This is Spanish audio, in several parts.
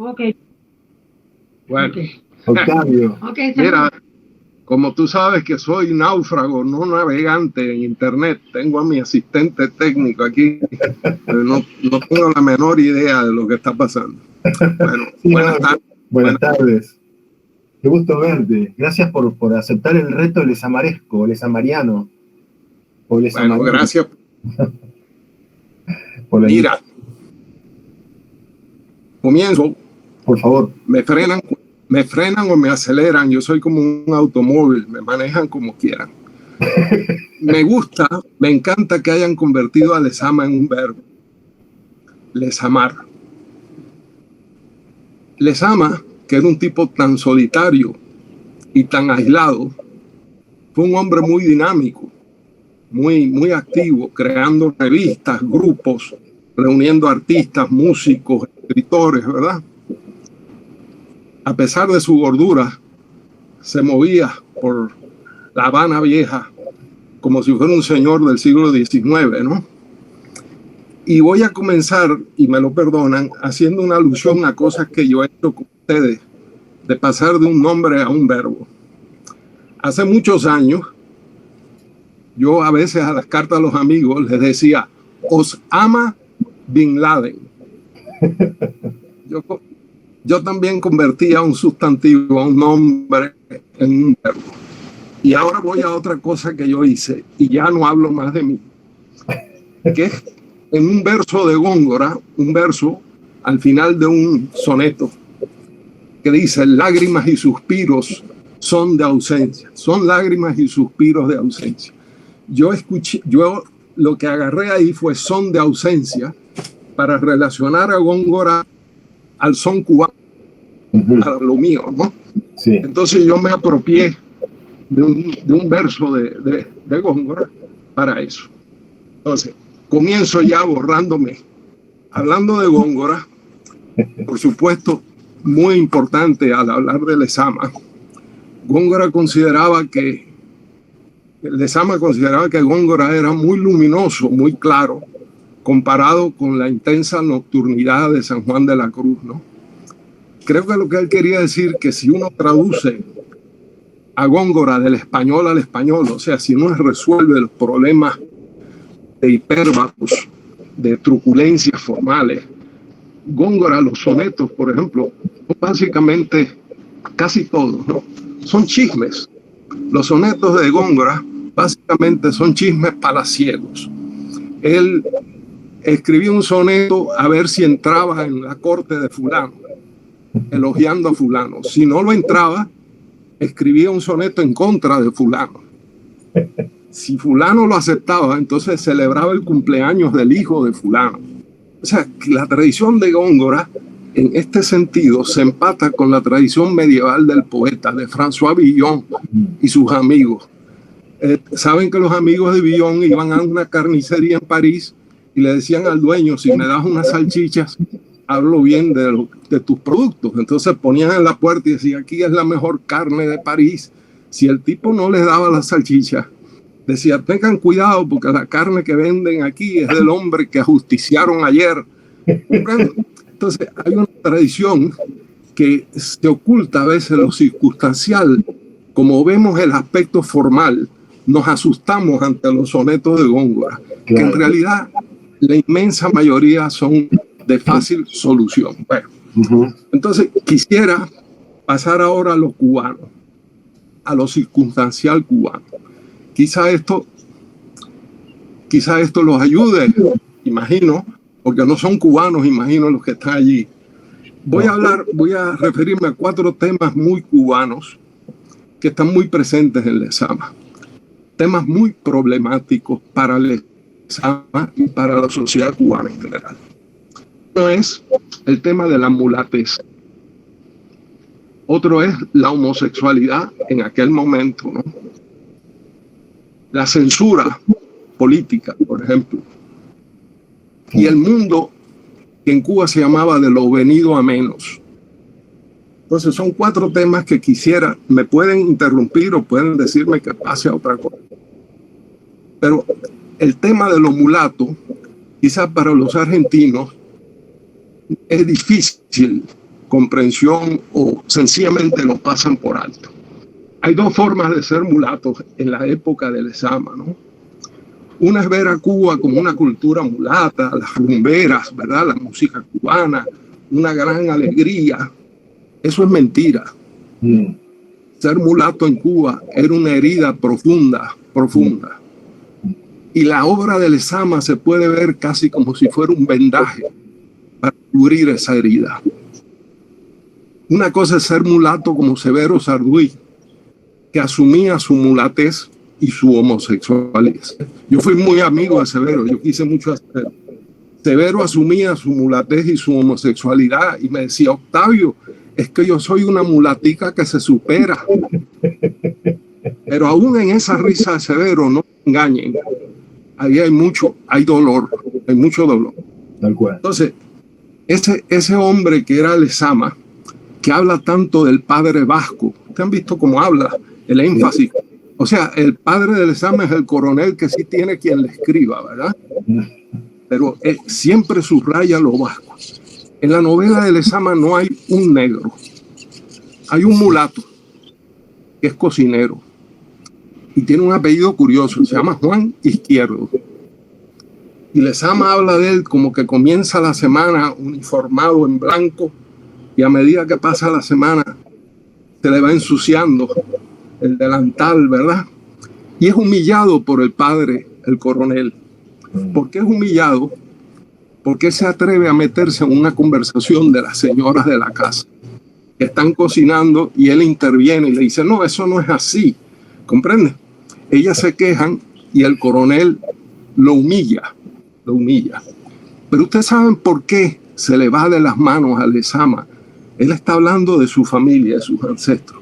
Ok. Bueno, Octavio. Okay, mira, como tú sabes que soy náufrago, no navegante en internet, tengo a mi asistente técnico aquí, pero no tengo la menor idea de lo que está pasando. Bueno, Sí, buenas tardes. Buenas tardes. Qué gusto verte. Gracias por aceptar el reto lesamaresco, lesamariano. O Bueno, gracias. Por Mira, comienzo. Por favor. Me frenan o me aceleran. Yo soy como un automóvil, me manejan como quieran. Me encanta que hayan convertido a lesama en un verbo. Lesamar. Lezama, que era un tipo tan solitario y tan aislado, fue un hombre muy dinámico, muy activo, creando revistas, grupos, reuniendo artistas, músicos, escritores, ¿verdad? A pesar de su gordura, se movía por La Habana Vieja como si fuera un señor del siglo XIX, ¿no? Y voy a comenzar, y me lo perdonan, haciendo una alusión a cosas que yo he hecho con ustedes, de pasar de un nombre a un verbo. Hace muchos años, yo a veces a las cartas a los amigos les decía, Osama Bin Laden. Yo también convertía un sustantivo, a un nombre, en un verbo. Y ahora voy a otra cosa que yo hice, y ya no hablo más de mí, que es en un verso de Góngora, un verso al final de un soneto, que dice, lágrimas y suspiros son de ausencia, son lágrimas y suspiros de ausencia. Yo lo que agarré ahí fue son de ausencia para relacionar a Góngora al son cubano, a lo mío, ¿no? Sí. Entonces yo me apropié de un verso de Góngora para eso. Entonces, comienzo ya borrándome. Hablando de Góngora, por supuesto, muy importante al hablar de Lezama, Góngora consideraba que Góngora era muy luminoso, muy claro, comparado con la intensa nocturnidad de San Juan de la Cruz, ¿no? Creo que lo que él quería decir que si uno traduce a Góngora del español al español, o sea, si uno resuelve los problemas de hipérbatos, de truculencias formales, Góngora, los sonetos, por ejemplo, básicamente casi todos, ¿no? Son chismes. Los sonetos de Góngora básicamente son chismes palaciegos. Él escribía un soneto a ver si entraba en la corte de fulano, elogiando a fulano. Si no lo entraba, escribía un soneto en contra de fulano. Si fulano lo aceptaba, entonces celebraba el cumpleaños del hijo de fulano. O sea, que la tradición de Góngora, en este sentido, se empata con la tradición medieval del poeta, de François Villon y sus amigos. Saben que los amigos de Villon iban a una carnicería en París y le decían al dueño, si me das unas salchichas, hablo bien de tus productos. Entonces ponían en la puerta y decían, aquí es la mejor carne de París. Si el tipo no les daba las salchichas, decía, tengan cuidado porque la carne que venden aquí es del hombre que ajusticiaron ayer. Entonces hay una tradición que se oculta a veces lo circunstancial. Como vemos el aspecto formal, nos asustamos ante los sonetos de Góngora, que en realidad la inmensa mayoría son de fácil solución. Bueno, entonces quisiera pasar ahora a lo cubano, a lo circunstancial cubano. Quizá esto los ayude, imagino, porque no son cubanos, imagino, los que están allí. Voy a referirme a 4 temas muy cubanos que están muy presentes en Lezama. Temas muy problemáticos para Lezama y para la sociedad cubana en general. Uno es el tema de la mulatez. Otro es la homosexualidad en aquel momento, ¿no? La censura política, por ejemplo. Y el mundo que en Cuba se llamaba de lo venido a menos. Entonces son 4 temas que quisiera, me pueden interrumpir o pueden decirme que pase a otra cosa. Pero el tema de los mulatos, quizás para los argentinos, es difícil comprensión o sencillamente lo pasan por alto. Hay dos formas de ser mulatos en la época de Lezama, ¿no? Una es ver a Cuba como una cultura mulata, las rumberas, ¿verdad? La música cubana, una gran alegría. Eso es mentira. Ser mulato en Cuba era una herida profunda, profunda. Y la obra de Lezama se puede ver casi como si fuera un vendaje para cubrir esa herida. Una cosa es ser mulato como Severo Sarduy, que asumía su mulatez y su homosexualidad. Yo fui muy amigo de Severo, yo quise mucho a Severo. Severo asumía su mulatez y su homosexualidad y me decía, Octavio, es que yo soy una mulatica que se supera. Pero aún en esa risa de Severo, no me engañen, ahí hay dolor, hay mucho dolor. Tal cual. Entonces, ese hombre que era Lezama, que habla tanto del padre vasco, ¿ustedes han visto cómo habla? El énfasis. O sea, el padre de Lezama es el coronel que sí tiene quien le escriba, ¿verdad? Pero siempre subraya lo vasco. En la novela de Lezama no hay un negro. Hay un mulato que es cocinero y tiene un apellido curioso, se llama Juan Izquierdo. Y Lezama habla de él como que comienza la semana uniformado en blanco y a medida que pasa la semana se le va ensuciando el delantal, ¿verdad? Y es humillado por el padre, el coronel. ¿Por qué es humillado? Porque se atreve a meterse en una conversación de las señoras de la casa que están cocinando y él interviene y le dice, no, eso no es así, ¿comprende? Ellas se quejan y el coronel lo humilla. Pero ustedes saben por qué se le va de las manos a Lezama. Él está hablando de su familia, de sus ancestros.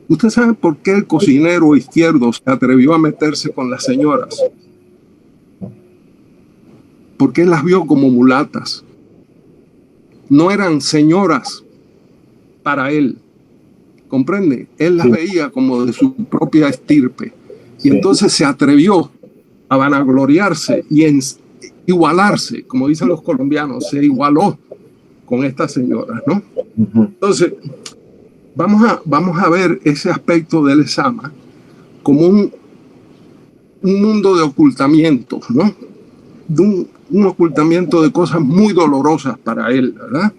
¿Ustedes saben por qué el cocinero Izquierdo se atrevió a meterse con las señoras? Porque él las vio como mulatas. No eran señoras para él. ¿Comprende? Él las veía como de su propia estirpe. Y entonces se atrevió a vanagloriarse y igualarse, como dicen los colombianos, se igualó con estas señoras, ¿no? Entonces, vamos a ver ese aspecto de Lezama como un mundo de ocultamiento, ¿no? De un ocultamiento de cosas muy dolorosas para él, ¿verdad?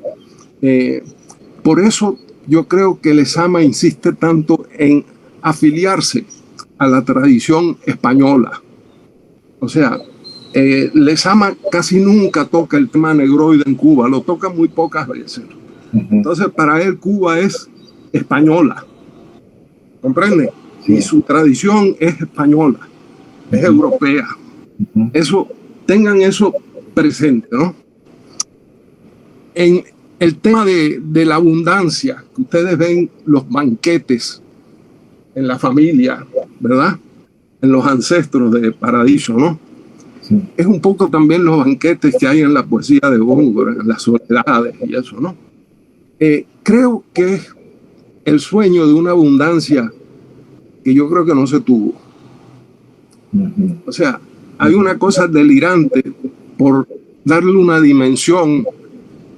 Por eso yo creo que Lezama insiste tanto en afiliarse a la tradición española. O sea, Lezama casi nunca toca el tema negroide en Cuba, lo toca muy pocas veces. Entonces, para él Cuba es española, ¿comprende? Y su tradición es española, es europea. Eso, tengan eso presente, ¿no? En el tema de la abundancia, que ustedes ven los banquetes en la familia, ¿verdad? En los ancestros de Paradiso, ¿no? Sí. Es un poco también los banquetes que hay en la poesía de Góngora, en las soledades y eso, ¿no? Creo que es el sueño de una abundancia que yo creo que no se tuvo. O sea, hay una cosa delirante por darle una dimensión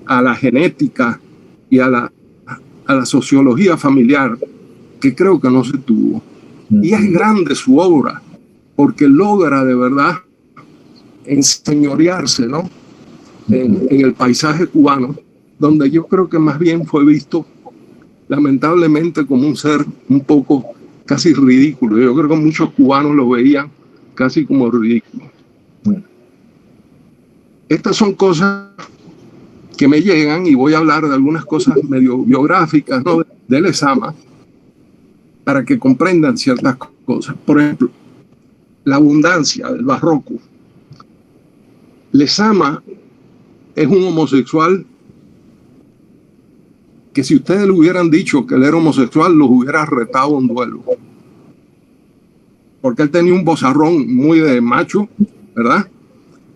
a la genética y a la sociología familiar que creo que no se tuvo. Y es grande su obra porque logra de verdad enseñorearse, ¿no? En el paisaje cubano, donde yo creo que más bien fue visto lamentablemente como un ser un poco casi ridículo. Yo creo que muchos cubanos lo veían casi como ridículo. Estas son cosas que me llegan y voy a hablar de algunas cosas medio biográficas, ¿no? De Lezama, para que comprendan ciertas cosas. Por ejemplo, la abundancia del barroco. Lezama es un homosexual que si ustedes le hubieran dicho que él era homosexual, los hubiera retado en duelo. Porque él tenía un vozarrón muy de macho, ¿verdad?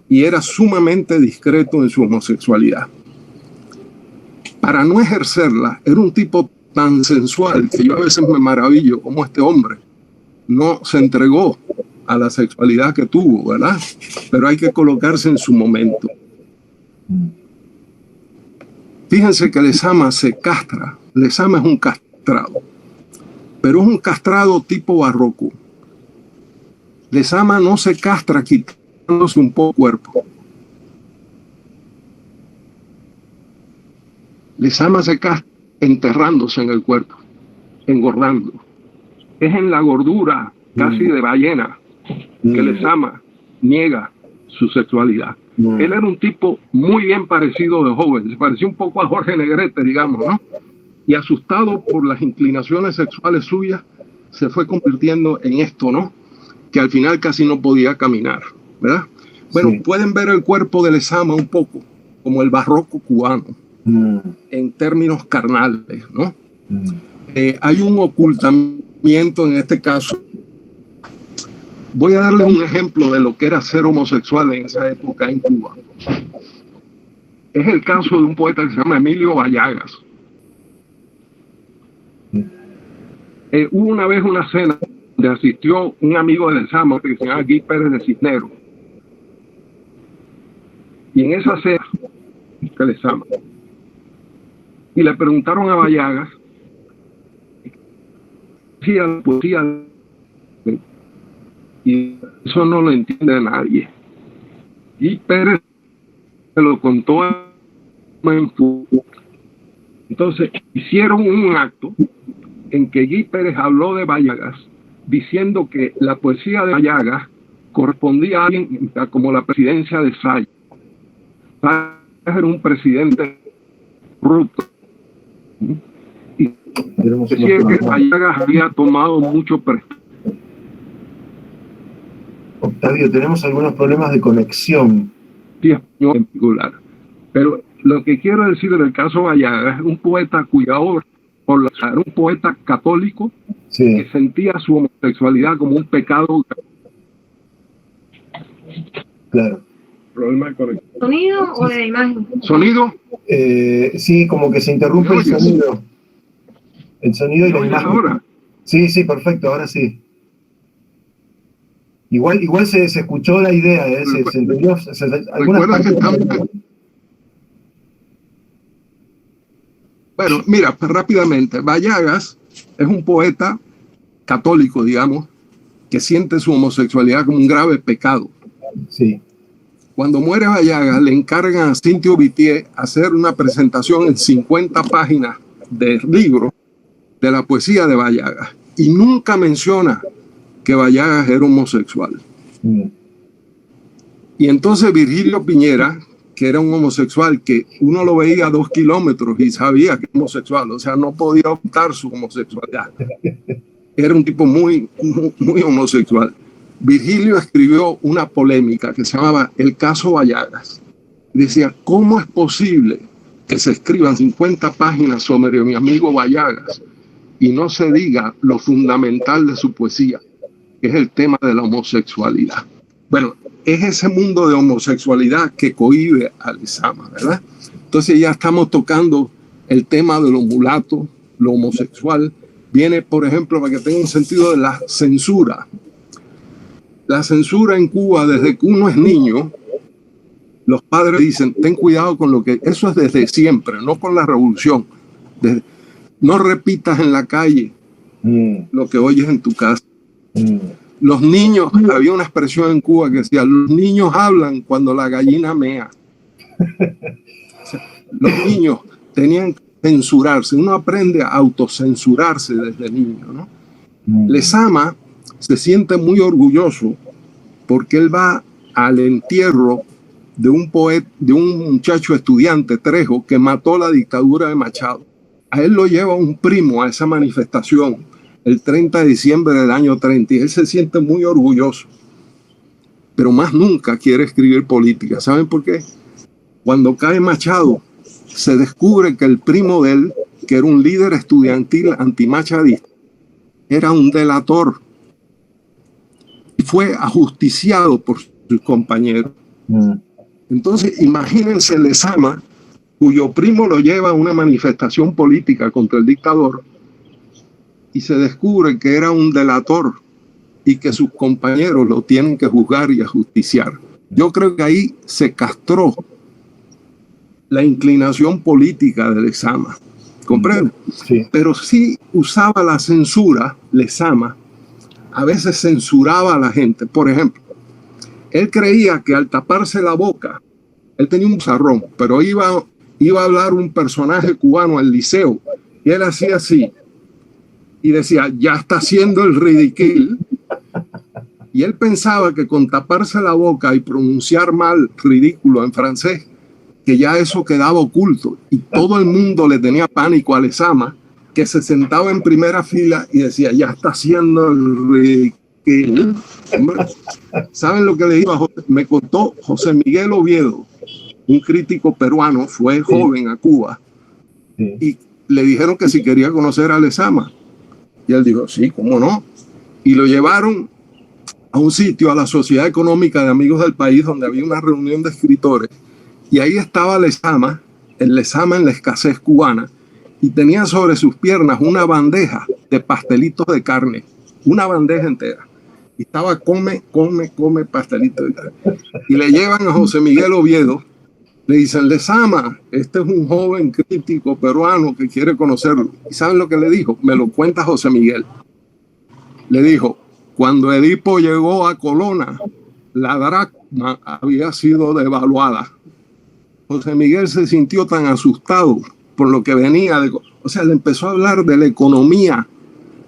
Y era sumamente discreto en su homosexualidad. Para no ejercerla, era un tipo tan sensual que yo a veces me maravillo como este hombre no se entregó a la sexualidad que tuvo, ¿verdad? Pero hay que colocarse en su momento. Fíjense que Lezama se castra. Lezama es un castrado, pero es un castrado tipo barroco. Lezama no se castra quitándose un poco cuerpo. Lezama se castra enterrándose en el cuerpo, engordando. Es en la gordura casi de ballena que Lezama niega su sexualidad. Él era un tipo muy bien parecido de joven, se parecía un poco a Jorge Negrete, digamos, ¿no? Y asustado por las inclinaciones sexuales suyas, se fue convirtiendo en esto, ¿no? Que al final casi no podía caminar, ¿verdad? Bueno, pueden ver el cuerpo de Lezama un poco como el barroco cubano, en términos carnales, ¿no? Hay un ocultamiento en este caso. Voy a darles un ejemplo de lo que era ser homosexual en esa época en Cuba. Es el caso de un poeta que se llama Emilio Vallagas. Hubo una vez una cena donde asistió un amigo de Lezama que se llama Guy Pérez de Cisneros. Y en esa cena, que Lezama, y le preguntaron a Vallagas si la poesía, y eso no lo entiende nadie. Y Pérez se lo contó en entonces hicieron un acto en que Guy Pérez habló de Vallagas diciendo que la poesía de Vallagas correspondía a alguien como la presidencia de Sayas. Sayas era un presidente corrupto y decía que Vallagas había tomado mucho prestigio. Octavio, tenemos algunos problemas de conexión. Sí, en particular. Pero lo que quiero decir del caso Vallagas es un poeta cuya obra, era un poeta católico que sentía su homosexualidad como un pecado. Claro. Problema de conexión. ¿Sonido o de imagen? ¿Sonido? Sí, como que se interrumpe el sonido. El sonido y la imagen. Ahora? Sí, perfecto, ahora sí. Igual se escuchó la idea, se entendió. Recuerda que estamos... Bueno, mira, pues rápidamente, Vallagas es un poeta católico, digamos, que siente su homosexualidad como un grave pecado. Sí. Cuando muere Vallagas, le encargan a Cintio Vitier hacer una presentación en 50 páginas de libro de la poesía de Vallagas. Y nunca menciona que Vallagas era homosexual. Y entonces Virgilio Piñera, que era un homosexual, que uno lo veía a 2 kilómetros y sabía que era homosexual, o sea, no podía ocultar su homosexualidad. Era un tipo muy homosexual. Virgilio escribió una polémica que se llamaba El caso Vallagas. Decía, ¿cómo es posible que se escriban 50 páginas sobre mi amigo Vallagas y no se diga lo fundamental de su poesía, que es el tema de la homosexualidad? Bueno, es ese mundo de homosexualidad que cohíbe a Lezama, ¿verdad? Entonces ya estamos tocando el tema de lo mulato, lo homosexual. Viene, por ejemplo, para que tenga un sentido, de la censura. La censura en Cuba, desde que uno es niño, los padres dicen, ten cuidado con lo que... Eso es desde siempre, no con la revolución. No repitas en la calle lo que oyes en tu casa. Los niños, había una expresión en Cuba que decía, los niños hablan cuando la gallina mea. O sea, los niños tenían que censurarse. Uno aprende a autocensurarse desde niño, ¿no? Lezama se siente muy orgulloso porque él va al entierro de un poeta, de un muchacho estudiante, Trejo, que mató la dictadura de Machado. A él lo lleva un primo a esa manifestación el 30 de diciembre del año 30 y él se siente muy orgulloso, pero más nunca quiere escribir política. ¿Saben por qué? Cuando cae Machado, se descubre que el primo de él, que era un líder estudiantil antimachadista, era un delator y fue ajusticiado por sus compañeros. Entonces, imagínense Lezama, cuyo primo lo lleva a una manifestación política contra el dictador y se descubre que era un delator y que sus compañeros lo tienen que juzgar y ajusticiar. Yo creo que ahí se castró la inclinación política de Lezama, ¿comprende? Sí. Pero sí usaba la censura, Lezama, a veces censuraba a la gente. Por ejemplo, él creía que al taparse la boca, él tenía un bozarrón, pero iba a hablar un personaje cubano al liceo, y él hacía así, y decía, ya está haciendo el ridículo. Y él pensaba que con taparse la boca y pronunciar mal ridículo en francés, que ya eso quedaba oculto. Y todo el mundo le tenía pánico a Lezama, que se sentaba en primera fila y decía, ya está haciendo el ridículo. ¿Saben lo que le dijo? Me contó José Miguel Oviedo, un crítico peruano, fue joven a Cuba, y le dijeron que si quería conocer a Lezama. Y él dijo, sí, ¿cómo no? Y lo llevaron a un sitio, a la Sociedad Económica de Amigos del País, donde había una reunión de escritores. Y ahí estaba Lezama, el Lezama en la escasez cubana, y tenía sobre sus piernas una bandeja de pastelitos de carne, una bandeja entera. Y estaba come pastelitos de carne. Y le llevan a José Miguel Oviedo, le dicen, Lezama, este es un joven crítico peruano que quiere conocerlo. ¿Y saben lo que le dijo? Me lo cuenta José Miguel. Le dijo, cuando Edipo llegó a Colona, la dracma había sido devaluada. José Miguel se sintió tan asustado por lo que venía de... O sea, le empezó a hablar de la economía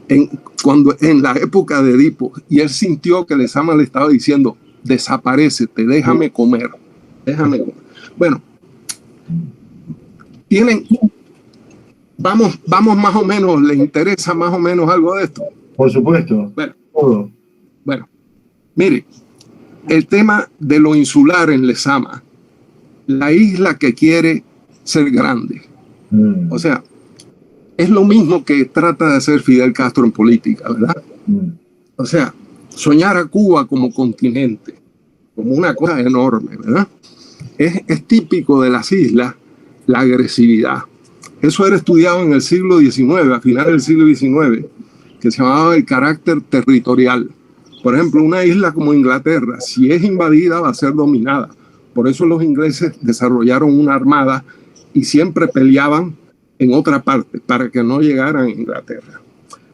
en la época de Edipo, y él sintió que Lezama le estaba diciendo, desaparécete, déjame comer. Bueno, vamos más o menos, ¿le interesa más o menos algo de esto? Por supuesto. Bueno, mire, el tema de lo insular en Lezama, la isla que quiere ser grande. O sea, es lo mismo que trata de hacer Fidel Castro en política, ¿verdad? O sea, soñar a Cuba como continente, como una cosa enorme, ¿verdad? Es típico de las islas la agresividad. Eso era estudiado en el siglo XIX, a finales del siglo XIX, que se llamaba el carácter territorial. Por ejemplo, una isla como Inglaterra, si es invadida, va a ser dominada. Por eso los ingleses desarrollaron una armada y siempre peleaban en otra parte para que no llegaran a Inglaterra.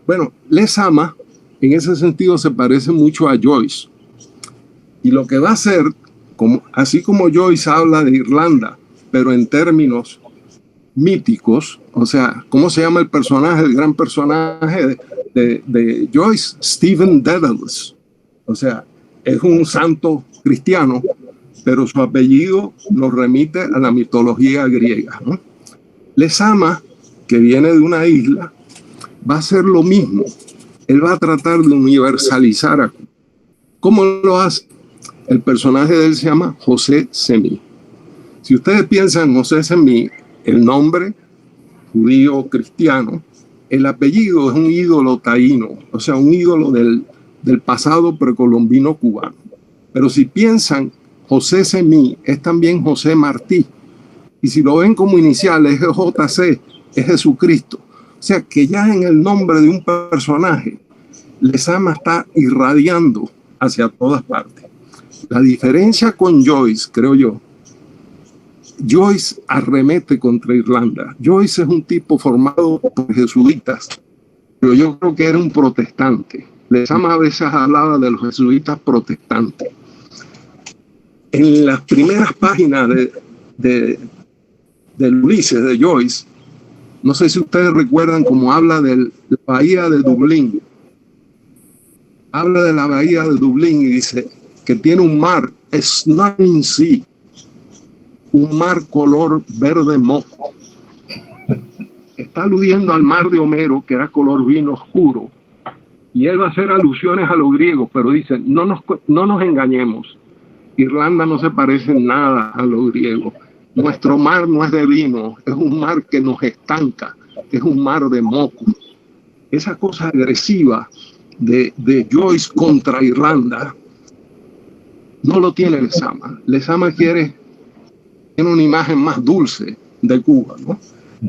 Bueno, Lezama, en ese sentido, se parece mucho a Joyce. Y lo que va a hacer, así como Joyce habla de Irlanda, pero en términos míticos, o sea, ¿cómo se llama el personaje, el gran personaje de Joyce? Stephen Dedalus. O sea, es un santo cristiano, pero su apellido nos remite a la mitología griega, ¿no? Lezama, que viene de una isla, va a hacer lo mismo. Él va a tratar de universalizar a Cuba. ¿Cómo lo hace? El personaje de él se llama José Semí. Si ustedes piensan en José Semí, el nombre judío cristiano, el apellido es un ídolo taíno, o sea, un ídolo del pasado precolombino cubano. Pero si piensan, José Semí es también José Martí. Y si lo ven como iniciales, es JC, es Jesucristo. O sea, que ya en el nombre de un personaje, Lezama está irradiando hacia todas partes. La diferencia con Joyce, creo yo, Joyce arremete contra Irlanda. Joyce es un tipo formado por jesuitas, pero yo creo que era un protestante. Lezama a veces hablaba de los jesuitas protestantes. En las primeras páginas del Ulises de Joyce, no sé si ustedes recuerdan cómo habla de la bahía de Dublín. Habla de la bahía de Dublín y dice que tiene un mar, Snoring Sea, un mar color verde moco. Está aludiendo al mar de Homero, que era color vino oscuro. Y él va a hacer alusiones a los griegos, pero dice, no nos engañemos. Irlanda no se parece en nada a los griegos. Nuestro mar no es de vino, es un mar que nos estanca, es un mar de moco. Esa cosa agresiva de Joyce contra Irlanda no lo tiene Lezama. Lezama tiene una imagen más dulce de Cuba, ¿no?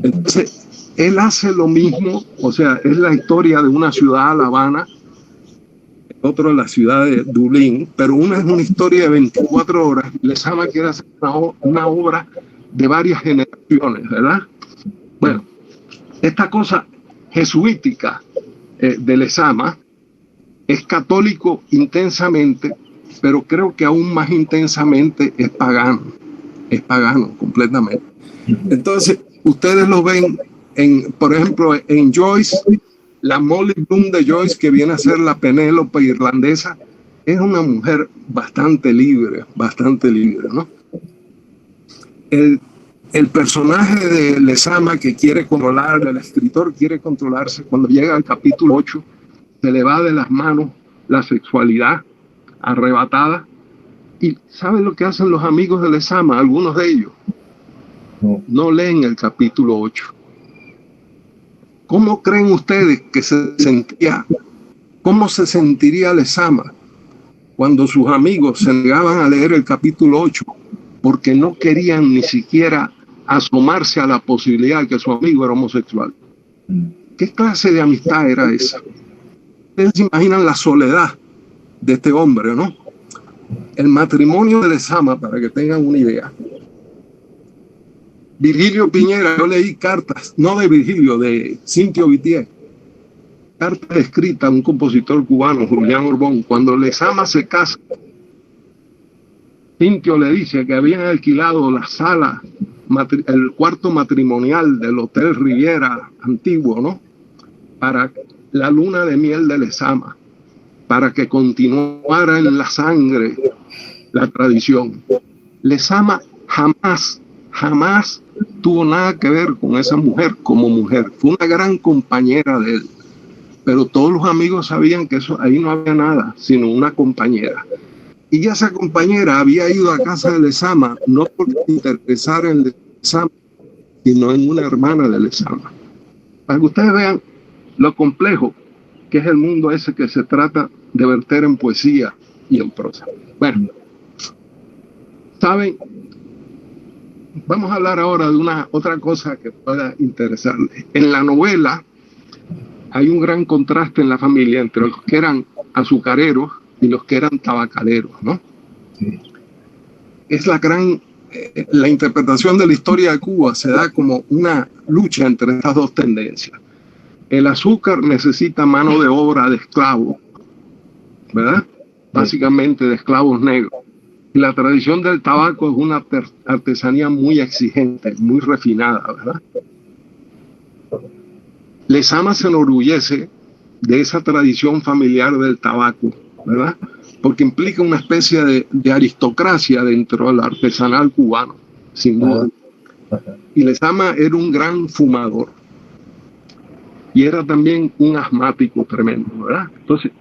Entonces, él hace lo mismo, o sea, es la historia de una ciudad, La Habana, otro es la ciudad de Dublín, pero una es una historia de 24 horas. Lezama quiere hacer una obra de varias generaciones, ¿verdad? Bueno, esta cosa jesuítica de Lezama es católico intensamente, pero creo que aún más intensamente es pagano completamente. Entonces, ustedes lo ven, por ejemplo, en Joyce, la Molly Bloom de Joyce, que viene a ser la Penélope irlandesa, es una mujer bastante libre, ¿no? El personaje de Lezama que quiere controlar, el escritor quiere controlarse, cuando llega al capítulo 8, se le va de las manos la sexualidad arrebatada. ¿Y saben lo que hacen los amigos de Lezama? Algunos de ellos no leen el capítulo 8. ¿Cómo creen ustedes que cómo se sentiría Lezama cuando sus amigos se negaban a leer el capítulo 8 porque no querían ni siquiera asomarse a la posibilidad de que su amigo era homosexual? ¿Qué clase de amistad era esa? Ustedes se imaginan la soledad de este hombre, ¿no? El matrimonio de Lezama, para que tengan una idea. Virgilio Piñera, yo leí cartas, no de Virgilio, de Cintio Vitier, carta escrita a un compositor cubano, Julián Orbón. Cuando Lezama se casa, Cintio le dice que habían alquilado la sala, el cuarto matrimonial del Hotel Riviera antiguo, ¿no? Para la luna de miel de Lezama, para que continuara en la sangre la tradición. Lezama jamás tuvo nada que ver con esa mujer como mujer. Fue una gran compañera de él, pero todos los amigos sabían que ahí no había nada, sino una compañera. Y esa compañera había ido a casa de Lezama, no por interesar en Lezama, sino en una hermana de Lezama. Para que ustedes vean lo complejo que es el mundo ese que se trata de verter en poesía y en prosa. Bueno, ¿saben? Vamos a hablar ahora de otra cosa que pueda interesarles. En la novela hay un gran contraste en la familia entre los que eran azucareros y los que eran tabacaleros, ¿no? Sí. Es la interpretación de la historia de Cuba se da como una lucha entre estas dos tendencias. El azúcar necesita mano de obra de esclavos, ¿verdad? Básicamente de esclavos negros. Y la tradición del tabaco es una artesanía muy exigente, muy refinada, ¿verdad? Lezama se enorgullece de esa tradición familiar del tabaco, ¿verdad? Porque implica una especie de aristocracia dentro del artesanal cubano, sin duda. Y Lezama era un gran fumador. Y era también un asmático tremendo, ¿verdad? Entonces,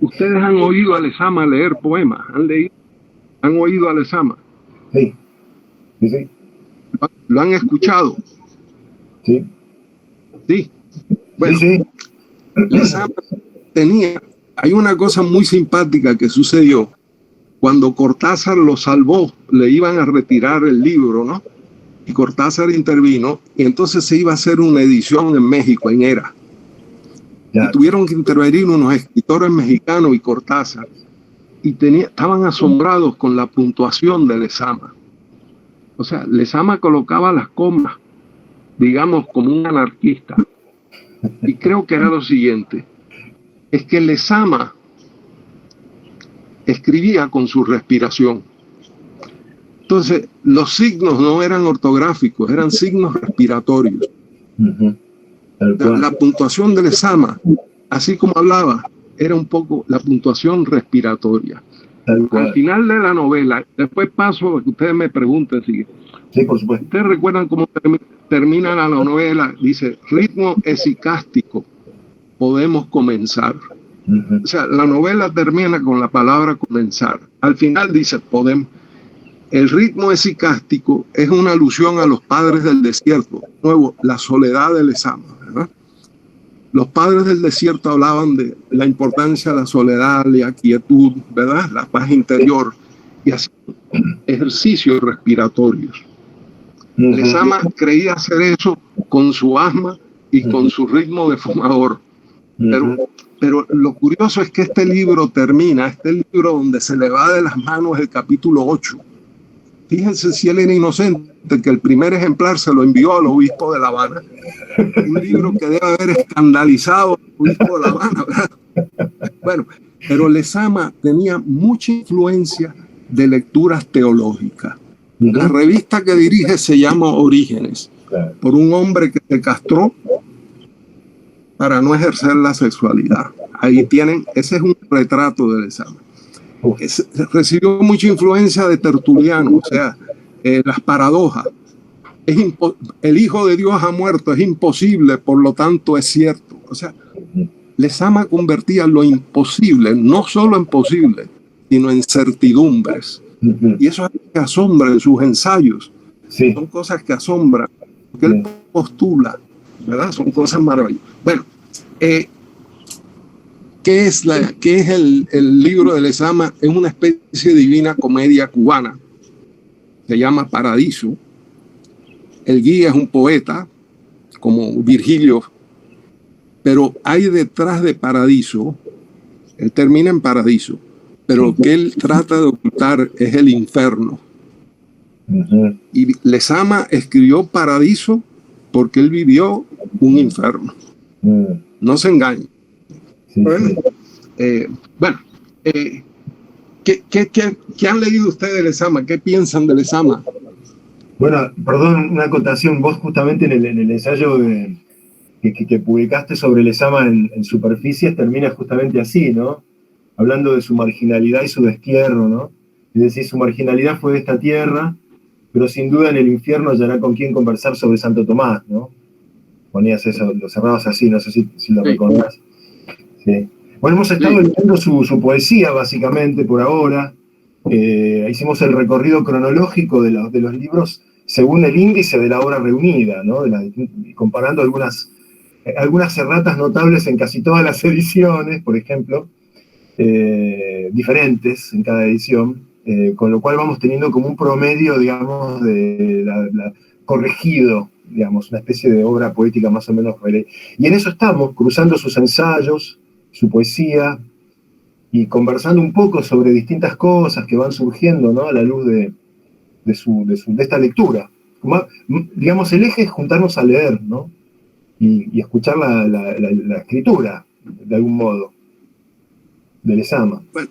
ustedes han oído a Lezama leer poemas, ¿han oído a Lezama? Sí. Sí. ¿Lo han escuchado? Sí. Sí. Bueno, sí. Lezama hay una cosa muy simpática que sucedió cuando Cortázar lo salvó, le iban a retirar el libro, ¿no? Y Cortázar intervino y entonces se iba a hacer una edición en México, en Era. Y tuvieron que intervenir unos escritores mexicanos y Cortázar. Y estaban asombrados con la puntuación de Lezama. O sea, Lezama colocaba las comas, digamos, como un anarquista. Y creo que era lo siguiente, es que Lezama escribía con su respiración. Entonces, los signos no eran ortográficos, eran signos respiratorios. La puntuación de Lezama, así como hablaba, era un poco la puntuación respiratoria. Al final de la novela, después paso a que ustedes me pregunten si... Sí, por supuesto. ¿Ustedes recuerdan cómo termina la novela? Dice, ritmo esicástico, podemos comenzar. O sea, la novela termina con la palabra comenzar. Al final dice, podemos. El ritmo esicástico es una alusión a los padres del desierto. De nuevo, la soledad de Lezama, ¿verdad? Los padres del desierto hablaban de la importancia de la soledad, la quietud, ¿verdad? La paz interior y así ejercicios respiratorios. Lezama creía hacer eso con su asma y con su ritmo de fumador. Pero lo curioso es que este libro donde se le va de las manos el capítulo 8, fíjense si él era inocente, que el primer ejemplar se lo envió al obispo de La Habana. Un libro que debe haber escandalizado al obispo de La Habana, ¿verdad? Bueno, pero Lezama tenía mucha influencia de lecturas teológicas. La revista que dirige se llama Orígenes, por un hombre que se castró para no ejercer la sexualidad. Ahí tienen, ese es un retrato de Lezama. Recibió mucha influencia de Tertuliano, o sea, las paradojas. El Hijo de Dios ha muerto, es imposible, por lo tanto es cierto. O sea, Lezama convertía lo imposible, no solo en posible, sino en certidumbres. Y eso es lo que asombra en sus ensayos. Sí. Son cosas que asombran, que él postula, ¿verdad? Son cosas maravillosas. Bueno, ¿qué es el libro de Lezama? Es una especie de divina comedia cubana. Se llama Paradiso. El guía es un poeta, como Virgilio, pero hay detrás de Paradiso, él termina en Paradiso, pero lo que él trata de ocultar es el infierno. Y Lezama escribió Paradiso porque él vivió un infierno. No se engañe. ¿qué han leído ustedes de Lezama? ¿Qué piensan de Lezama? Bueno, perdón, una acotación. Vos justamente en el ensayo que publicaste sobre Lezama en Superficies termina justamente así, ¿no? Hablando de su marginalidad y su destierro, ¿no? Es decir, su marginalidad fue de esta tierra, pero sin duda en el infierno hallará con quién conversar sobre Santo Tomás, ¿no? Ponías eso, lo cerrabas así, no sé si lo recordás. Sí. Bueno, hemos estado leyendo su poesía, básicamente, por ahora. Hicimos el recorrido cronológico de los libros según el índice de la obra reunida, ¿no? Comparando algunas erratas notables en casi todas las ediciones, por ejemplo, diferentes en cada edición, con lo cual vamos teniendo como un promedio, digamos, de corregido, digamos, una especie de obra poética más o menos. Y en eso estamos, cruzando sus ensayos, su poesía, y conversando un poco sobre distintas cosas que van surgiendo, ¿no? A la luz de esta lectura. Digamos, el eje es juntarnos a leer, ¿no? Y escuchar la escritura, de algún modo, de Lezama. Bueno,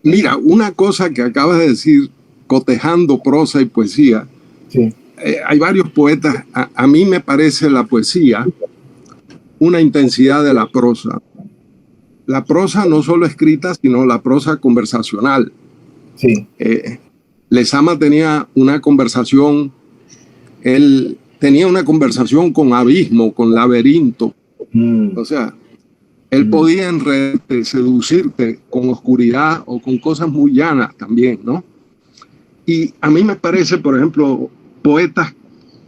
mira, una cosa que acabas de decir, cotejando prosa y poesía, sí. Hay varios poetas, a mí me parece la poesía una intensidad de la prosa. La prosa no solo escrita, sino la prosa conversacional. Sí. Lezama tenía una conversación, él tenía una conversación con abismo, con laberinto. O sea, él podía enredarte, seducirte con oscuridad o con cosas muy llanas también, ¿no? Y a mí me parece, por ejemplo, poetas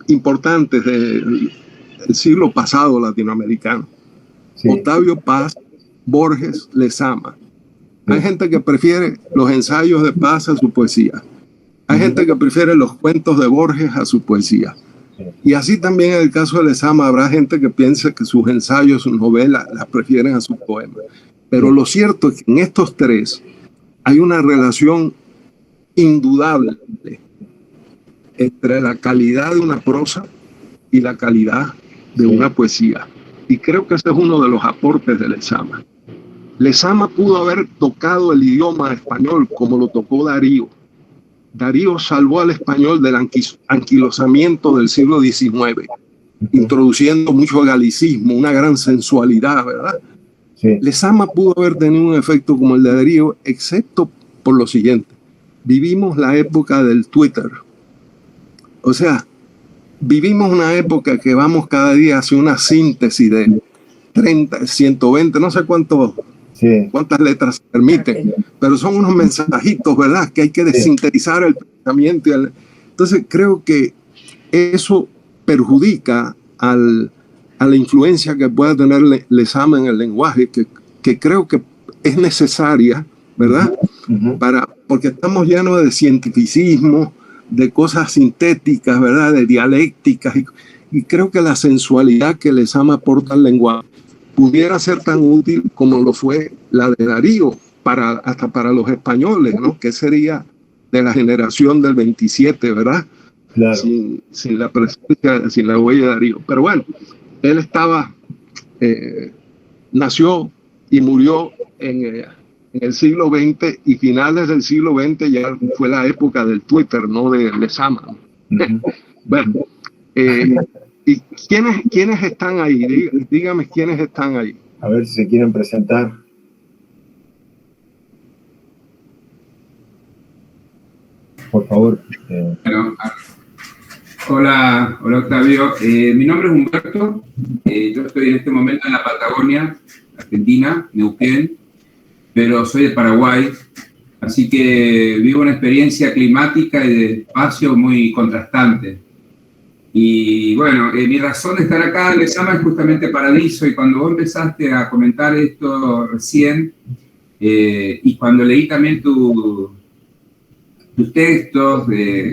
importantes del siglo pasado latinoamericano. Sí. Octavio Paz, Borges, Lezama. Hay gente que prefiere los ensayos de Paz a su poesía. Hay gente que prefiere los cuentos de Borges a su poesía. Y así también en el caso de Lezama habrá gente que piensa que sus ensayos, sus novelas, las prefieren a sus poemas. Pero lo cierto es que en estos tres hay una relación indudable entre la calidad de una prosa y la calidad de una poesía. Y creo que ese es uno de los aportes de Lezama. Lezama pudo haber tocado el idioma español como lo tocó Darío. Darío salvó al español del anquilosamiento del siglo XIX, introduciendo mucho galicismo, una gran sensualidad, ¿verdad? Sí. Lezama pudo haber tenido un efecto como el de Darío, excepto por lo siguiente. Vivimos la época del Twitter. O sea, vivimos una época que vamos cada día hacia una síntesis de 30, 120, no sé cuántas letras se permiten, pero son unos mensajitos, ¿verdad? Que hay que desintetizar el pensamiento. Entonces creo que eso perjudica a la influencia que pueda tener Lezama en el lenguaje, que creo que es necesaria, ¿verdad? Porque estamos llenos de cientificismo, de cosas sintéticas, ¿verdad? De dialécticas, y creo que la sensualidad que Lezama aporta al lenguaje pudiera ser tan útil como lo fue la de Darío, hasta para los españoles, ¿no? Que sería de la generación del 27, ¿verdad? Claro. Sin la presencia, sin la huella de Darío. Pero bueno, él estaba, nació y murió en el siglo XX, y finales del siglo XX ya fue la época del Twitter, no de Lezama. Bueno, ¿y quiénes están ahí? Dígame quiénes están ahí. A ver si se quieren presentar. Por favor. Bueno, hola Octavio. Mi nombre es Humberto. Yo estoy en este momento en la Patagonia, Argentina, Neuquén, pero soy de Paraguay, así que vivo una experiencia climática y de espacio muy contrastante. Y bueno, mi razón de estar acá en Lezama es justamente Paradiso, y cuando vos empezaste a comentar esto recién, y cuando leí también tus textos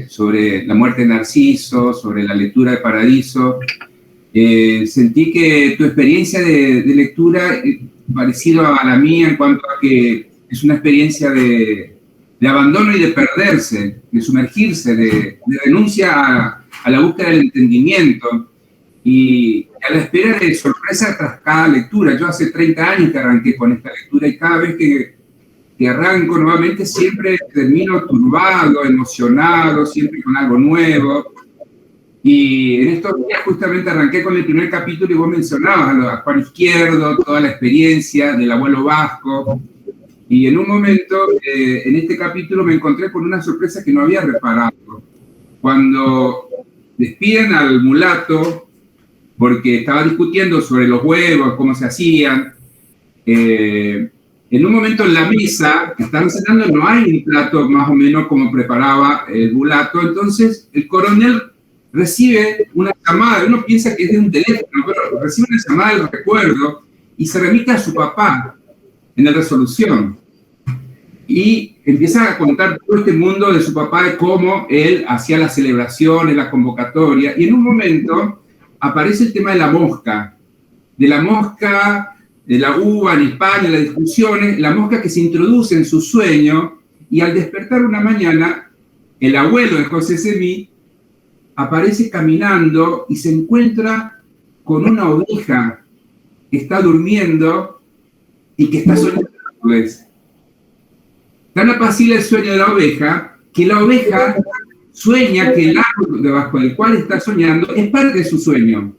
sobre la muerte de Narciso, sobre la lectura de Paradiso, sentí que tu experiencia de lectura parecida a la mía en cuanto a que es una experiencia de abandono y de perderse, de sumergirse, de renuncia a la búsqueda del entendimiento y a la espera de sorpresa tras cada lectura. Yo hace 30 años que arranqué con esta lectura, y cada vez que arranco nuevamente siempre termino turbado, emocionado, siempre con algo nuevo. Y en estos días justamente arranqué con el primer capítulo, y vos mencionabas a Juan Izquierdo, toda la experiencia del abuelo vasco. Y en un momento, en este capítulo, me encontré con una sorpresa que no había reparado. Cuando despiden al mulato, porque estaba discutiendo sobre los huevos, cómo se hacían, en un momento en la mesa que están cenando no hay un plato más o menos como preparaba el mulato. Entonces el coronel recibe una llamada, uno piensa que es de un teléfono, pero recibe una llamada del recuerdo y se remite a su papá en la resolución. Y empieza a contar todo este mundo de su papá, de cómo él hacía las celebraciones, las convocatorias, y en un momento aparece el tema de la mosca, de la uva en España, las discusiones, la mosca que se introduce en su sueño, y al despertar una mañana, el abuelo de José Semí aparece caminando y se encuentra con una oveja que está durmiendo y que está soñando a su vez. Tan apacible el sueño de la oveja, que la oveja sueña que el árbol debajo del cual está soñando es parte de su sueño.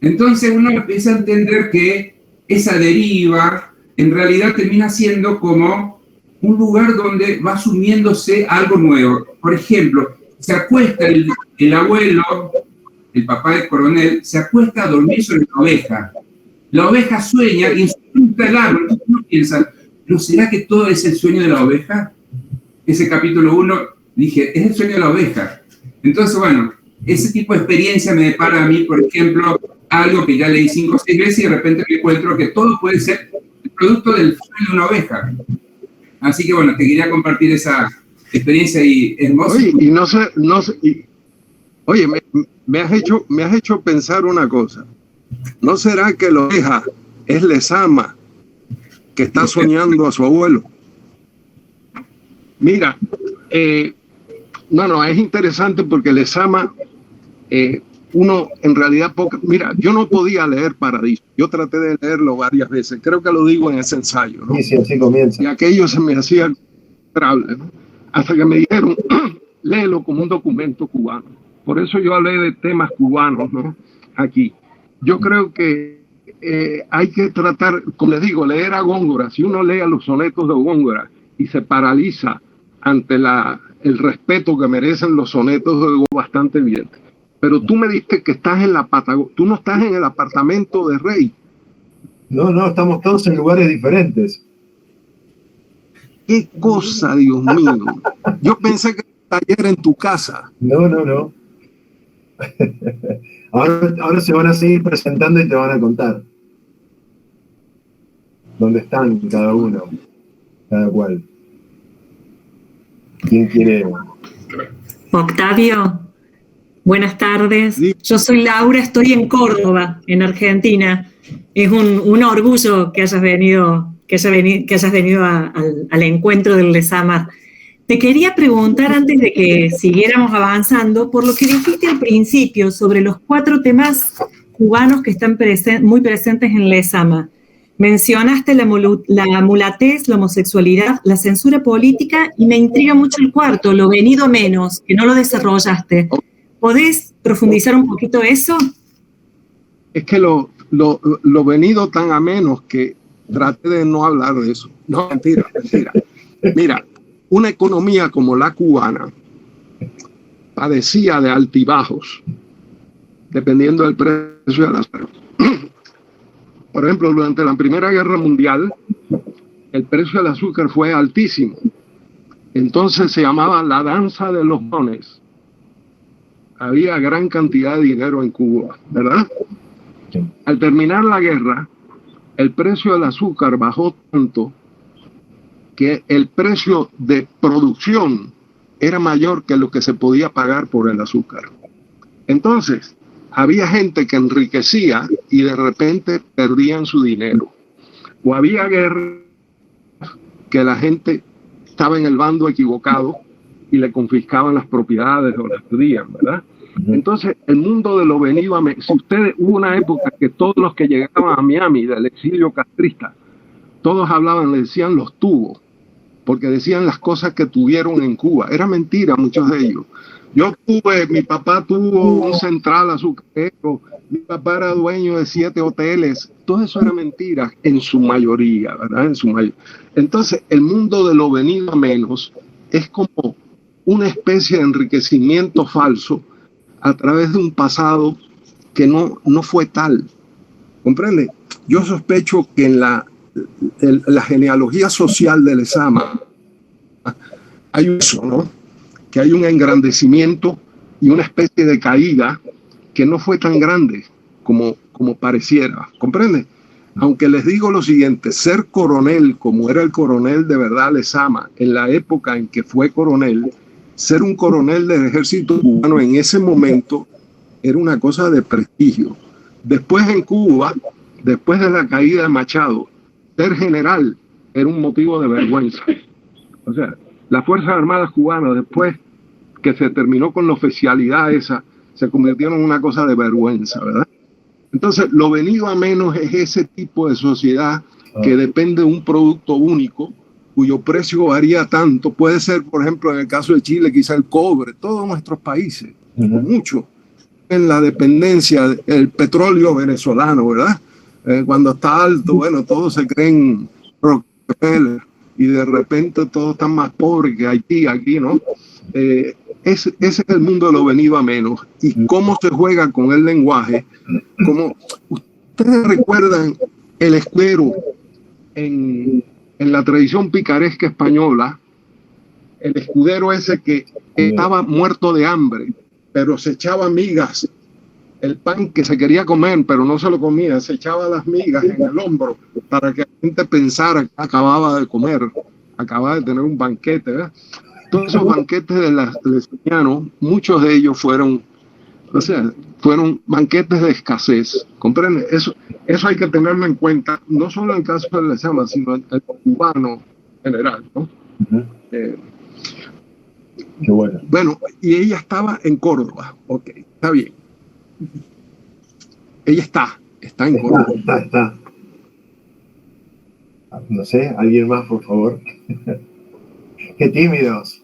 Entonces uno empieza a entender que esa deriva en realidad termina siendo como un lugar donde va asumiéndose algo nuevo. Por ejemplo, se acuesta el abuelo, el papá del coronel, se acuesta a dormir sobre la oveja. La oveja sueña y en su punta el árbol. Entonces uno piensa, ¿no será que todo es el sueño de la oveja? Ese capítulo 1, dije, es el sueño de la oveja. Entonces, bueno, ese tipo de experiencia me depara a mí, por ejemplo, algo que ya leí 5 o 6 veces y de repente me encuentro que todo puede ser el producto del sueño de una oveja. Así que, bueno, te quería compartir esa experiencia y hermosa. Oye, y no sé, oye, me has hecho pensar una cosa. ¿No será que la oveja es Lezama, que está soñando a su abuelo? Mira, no, es interesante porque Lezama, uno en realidad, mira, yo no podía leer Paradiso, yo traté de leerlo varias veces, creo que lo digo en ese ensayo, ¿no? Sí, así comienza. Y aquello se me hacía increíble, ¿no? Hasta que me dijeron, léelo como un documento cubano. Por eso yo hablé de temas cubanos, ¿no? Aquí. Yo creo que hay que tratar, como les digo, leer a Góngora. Si uno lee los sonetos de Góngora y se paraliza ante el respeto que merecen los sonetos de Góngora, bastante bien. Pero tú me diste que estás en la Patagonia, tú no estás en el apartamento de Rey. No, estamos todos en lugares diferentes. ¿Qué cosa, Dios mío? Yo pensé que era ayer en tu casa. No. Ahora se van a seguir presentando y te van a contar dónde están cada uno, cada cual. ¿Quién quiere? Octavio, buenas tardes. Sí. Yo soy Laura, estoy en Córdoba, en Argentina. Es un orgullo que hayas venido al encuentro del Lezama. Te quería preguntar antes de que siguiéramos avanzando, por lo que dijiste al principio sobre los 4 temas cubanos que están muy presentes en Lezama. Mencionaste la mulatez, la homosexualidad, la censura política y me intriga mucho el cuarto, lo venido a menos, que no lo desarrollaste. ¿Podés profundizar un poquito eso? Es que lo venido tan a menos que traté de no hablar de eso. No, mentira. Mira, una economía como la cubana padecía de altibajos, dependiendo del precio del acero. Por ejemplo, durante la Primera Guerra Mundial, el precio del azúcar fue altísimo. Entonces se llamaba la danza de los mones. Había gran cantidad de dinero en Cuba, ¿verdad? Al terminar la guerra, el precio del azúcar bajó tanto que el precio de producción era mayor que lo que se podía pagar por el azúcar. Entonces, había gente que enriquecía y de repente perdían su dinero. O había guerras que la gente estaba en el bando equivocado y le confiscaban las propiedades o las perdían, ¿verdad? Entonces, el mundo de lo venido a menos, si ustedes, hubo una época que todos los que llegaban a Miami del exilio castrista, todos hablaban, le decían los tubos, porque decían las cosas que tuvieron en Cuba. Era mentira muchos de ellos. Mi papá tuvo un central azucarero, mi papá era dueño de 7 hoteles. Todo eso era mentira en su mayoría, ¿verdad? Entonces, el mundo de lo venido a menos es como una especie de enriquecimiento falso a través de un pasado que no fue tal. ¿Comprende? Yo sospecho que en la genealogía social de Lezama hay eso, ¿no? Que hay un engrandecimiento y una especie de caída que no fue tan grande como pareciera. ¿Comprende? Aunque les digo lo siguiente, ser coronel, como era el coronel de verdad Lezama, en la época en que fue coronel, ser un coronel del ejército cubano en ese momento era una cosa de prestigio. Después en Cuba, después de la caída de Machado, ser general era un motivo de vergüenza. O sea, las Fuerzas Armadas cubanas, después que se terminó con la oficialidad esa, se convirtieron en una cosa de vergüenza, ¿verdad? Entonces, lo venido a menos es ese tipo de sociedad que depende de un producto único, cuyo precio varía tanto. Puede ser, por ejemplo, en el caso de Chile, quizá el cobre, todos nuestros países, mucho, en la dependencia del petróleo venezolano, ¿verdad? Cuando está alto, bueno, todos se creen Rockefeller y de repente todos están más pobres que Haití, aquí, ¿no? Ese es el mundo de lo venido a menos. Y cómo se juega con el lenguaje, como ustedes recuerdan el escudero en la tradición picaresca española, el escudero ese que estaba muerto de hambre, pero se echaba migas, el pan que se quería comer, pero no se lo comía, se echaba las migas en el hombro para que la gente pensara que acababa de comer, acababa de tener un banquete, ¿verdad? Todos esos banquetes de Lezamianos, muchos de ellos fueron banquetes de escasez, ¿comprende? Eso hay que tenerlo en cuenta, no solo en el caso de Lezama, sino en el cubano general, ¿no? Qué bueno. Bueno, y ella estaba en Córdoba, ok, está bien. Ella está en Córdoba. Está. No sé, alguien más, por favor. Qué tímidos.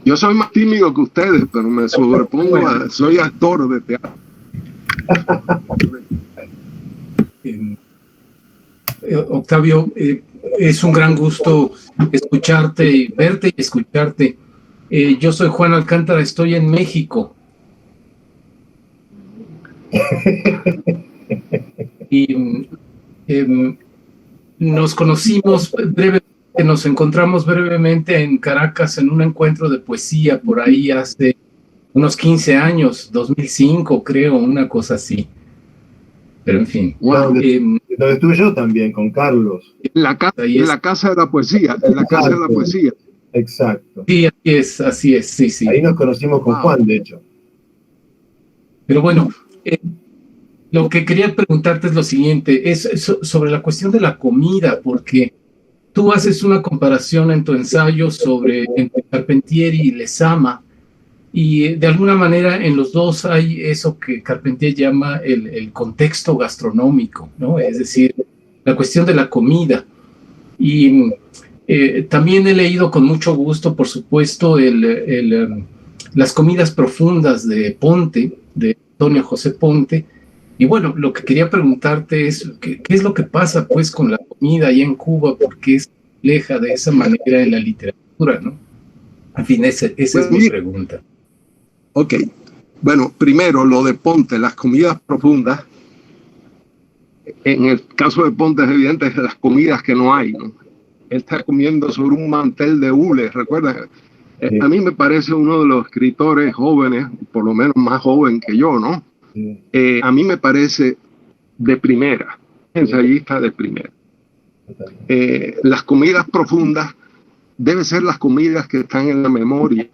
Yo soy más tímido que ustedes, pero me sobrepongo soy actor de teatro. Octavio, es un gran gusto escucharte y verte y escucharte. Yo soy Juan Alcántara, estoy en México. Y nos conocimos brevemente, nos encontramos brevemente en Caracas en un encuentro de poesía por ahí hace unos 15 años, 2005 creo, una cosa así. Pero en fin. Wow, donde estuve yo también, con Carlos. En la casa de la poesía, en la casa de la poesía. Exacto. Sí, así es, sí. Ahí nos conocimos con Juan, de hecho. Pero bueno, lo que quería preguntarte es lo siguiente, es sobre la cuestión de la comida, porque tú haces una comparación en tu ensayo entre Carpentier y Lezama, y de alguna manera en los dos hay eso que Carpentier llama el contexto gastronómico, ¿no? Es decir, la cuestión de la comida. Y también he leído con mucho gusto, por supuesto, las comidas profundas de Ponte, de Antonio José Ponte. Y bueno, lo que quería preguntarte es, ¿qué es lo que pasa pues con la comida allá en Cuba? ¿Por qué se refleja de esa manera en la literatura, ¿no? En fin, esa es mi pregunta. Ok, bueno, primero lo de Ponte, las comidas profundas. En el caso de Ponte es evidente que las comidas que no hay, ¿no? Él está comiendo sobre un mantel de hule, ¿recuerdas? Sí. A mí me parece uno de los escritores jóvenes, por lo menos más joven que yo, ¿no? Sí. A mí me parece de primera, ensayista de primera. Las comidas profundas deben ser las comidas que están en la memoria,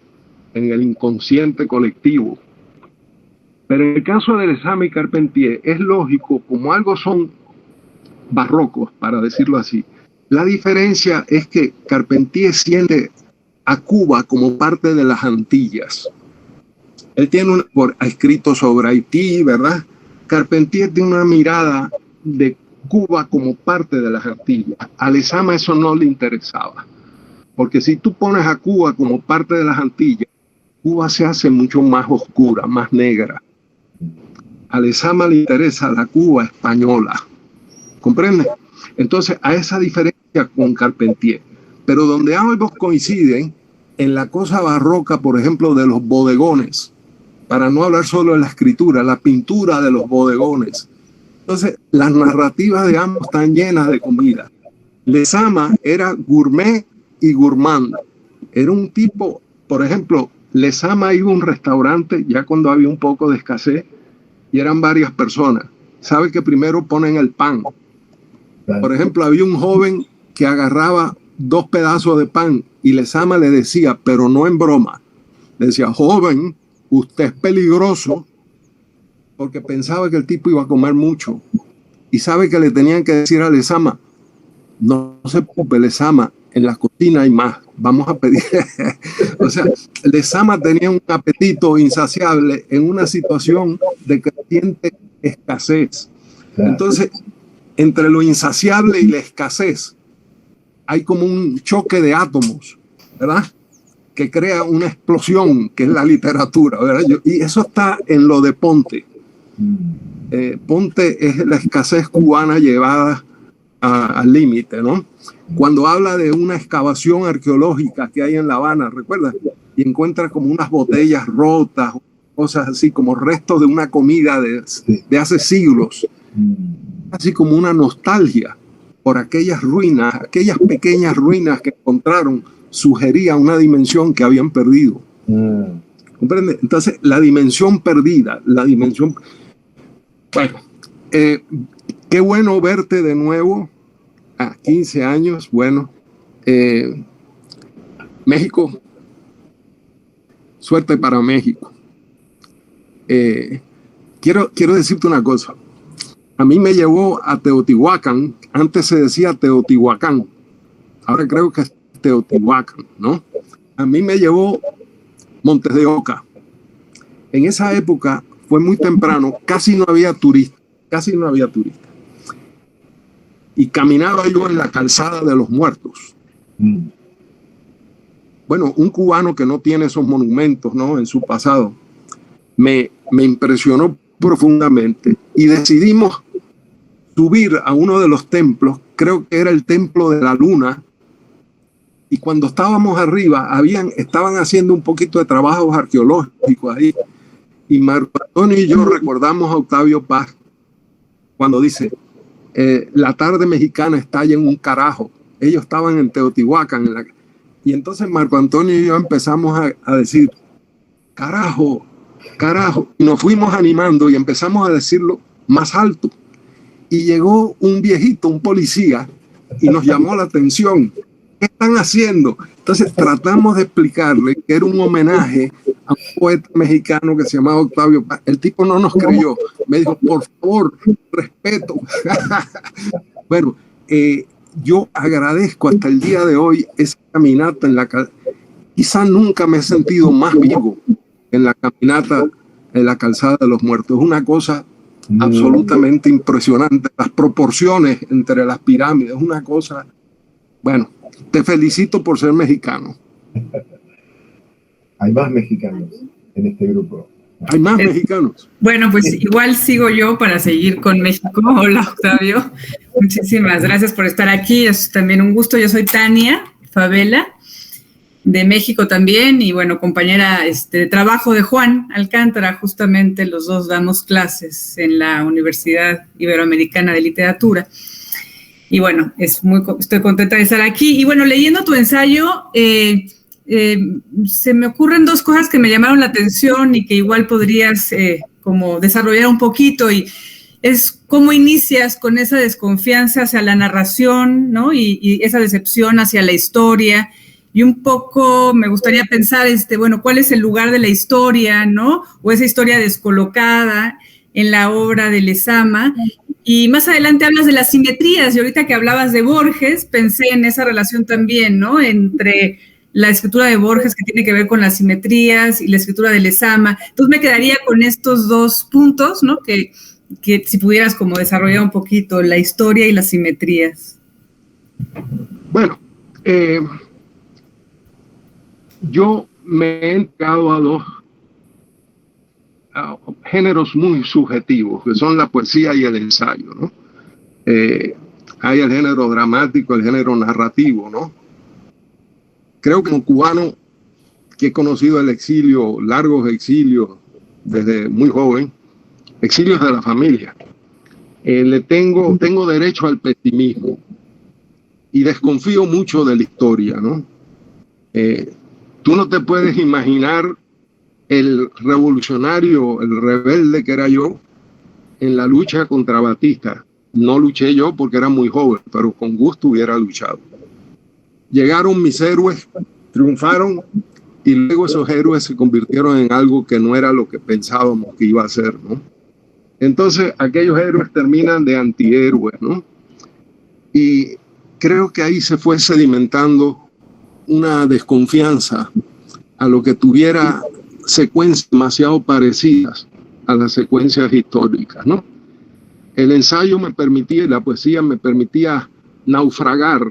en el inconsciente colectivo. Pero en el caso de Lezama y Carpentier es lógico, como algo son barrocos, para decirlo así. La diferencia es que Carpentier siente a Cuba como parte de las Antillas. Él tiene ha escrito sobre Haití, ¿verdad? Carpentier tiene una mirada de Cuba como parte de las Antillas. A Lezama eso no le interesaba. Porque si tú pones a Cuba como parte de las Antillas, Cuba se hace mucho más oscura, más negra. A Lezama le interesa la Cuba española. ¿Comprende? Entonces, a esa diferencia con Carpentier. Pero donde ambos coinciden en la cosa barroca, por ejemplo, de los bodegones, para no hablar solo de la escritura, la pintura de los bodegones. Entonces, las narrativas de ambos están llenas de comida. Lezama era gourmet y gourmand. Era un tipo, por ejemplo, Lezama iba a un restaurante ya cuando había un poco de escasez y eran varias personas. Sabe que primero ponen el pan. Por ejemplo, había un joven que agarraba 2 pedazos de pan y Lezama le decía, pero no en broma, le decía, joven, usted es peligroso, porque pensaba que el tipo iba a comer mucho. Y sabe que le tenían que decir a Lezama, no se preocupe, Lezama, en la cocina hay más, vamos a pedir. O sea, Lezama tenía un apetito insaciable en una situación de creciente escasez. Entonces, entre lo insaciable y la escasez, hay como un choque de átomos, ¿verdad? Que crea una explosión, que es la literatura, ¿verdad? Y eso está en lo de Ponte. Ponte es la escasez cubana llevada al límite, ¿no? Cuando habla de una excavación arqueológica que hay en La Habana, ¿recuerdas? Y encuentra como unas botellas rotas, cosas así, como restos de una comida de hace siglos. Así como una nostalgia por aquellas ruinas, aquellas pequeñas ruinas que encontraron, sugería una dimensión que habían perdido. ¿Comprende? Entonces, la dimensión perdida, la dimensión... Bueno, qué bueno verte de nuevo a 15 años. Bueno, México, suerte para México. Quiero decirte una cosa. A mí me llevó a Teotihuacán, antes se decía Teotihuacán, ahora creo que es Teotihuacán, ¿no? A mí me llevó Montes de Oca. En esa época fue muy temprano, casi no había turistas. Y caminaba yo en la calzada de los muertos. Bueno, un cubano que no tiene esos monumentos, ¿no? En su pasado, me impresionó profundamente y decidimos subir a uno de los templos, creo que era el Templo de la Luna, y cuando estábamos arriba estaban haciendo un poquito de trabajos arqueológicos ahí, y Marco Antonio y yo recordamos a Octavio Paz cuando dice, la tarde mexicana está allá en un carajo. Ellos estaban en Teotihuacán, y entonces Marco Antonio y yo empezamos a decir, carajo, y nos fuimos animando y empezamos a decirlo más alto. Y llegó un viejito, un policía, y nos llamó la atención. ¿Qué están haciendo? Entonces tratamos de explicarle que era un homenaje a un poeta mexicano que se llamaba Octavio Paz. El tipo no nos creyó. Me dijo, por favor, respeto. Bueno, yo agradezco hasta el día de hoy esa caminata en la quizás nunca me he sentido más vivo en la caminata en la calzada de los Muertos. Es una cosa absolutamente impresionante. Las proporciones entre las pirámides, es una cosa. Bueno, te felicito por ser mexicano. Hay más mexicanos en este grupo. Hay más mexicanos. Bueno, pues igual sigo yo para seguir con México. Hola, Octavio. Muchísimas gracias por estar aquí. Es también un gusto. Yo soy Tania Favela, de México también, y bueno, compañera de trabajo de Juan Alcántara. Justamente los dos damos clases en la Universidad Iberoamericana de Literatura. Y bueno, estoy contenta de estar aquí. Y bueno, leyendo tu ensayo, se me ocurren dos cosas que me llamaron la atención y que igual podrías como desarrollar un poquito, y es cómo inicias con esa desconfianza hacia la narración, ¿no? Y esa decepción hacia la historia, y un poco me gustaría pensar, bueno, ¿cuál es el lugar de la historia, ¿no? O esa historia descolocada en la obra de Lezama. Y más adelante hablas de las simetrías, y ahorita que hablabas de Borges, pensé en esa relación también, ¿no? Entre la escritura de Borges, que tiene que ver con las simetrías, y la escritura de Lezama. Entonces me quedaría con estos dos puntos, ¿no? Que si pudieras como desarrollar un poquito la historia y las simetrías. Bueno, yo me he entregado a dos géneros muy subjetivos, que son la poesía y el ensayo, ¿no? Hay el género dramático, el género narrativo, ¿no? Creo que como cubano que he conocido el exilio, largos exilios desde muy joven, exilios de la familia, tengo derecho al pesimismo y desconfío mucho de la historia, ¿no? Tú no te puedes imaginar el revolucionario, el rebelde que era yo en la lucha contra Batista. No luché yo porque era muy joven, pero con gusto hubiera luchado. Llegaron mis héroes, triunfaron, y luego esos héroes se convirtieron en algo que no era lo que pensábamos que iba a ser, ¿no? Entonces aquellos héroes terminan de antihéroes, ¿no? Y creo que ahí se fue sedimentando una desconfianza a lo que tuviera secuencias demasiado parecidas a las secuencias históricas, ¿no? El ensayo me permitía, la poesía me permitía naufragar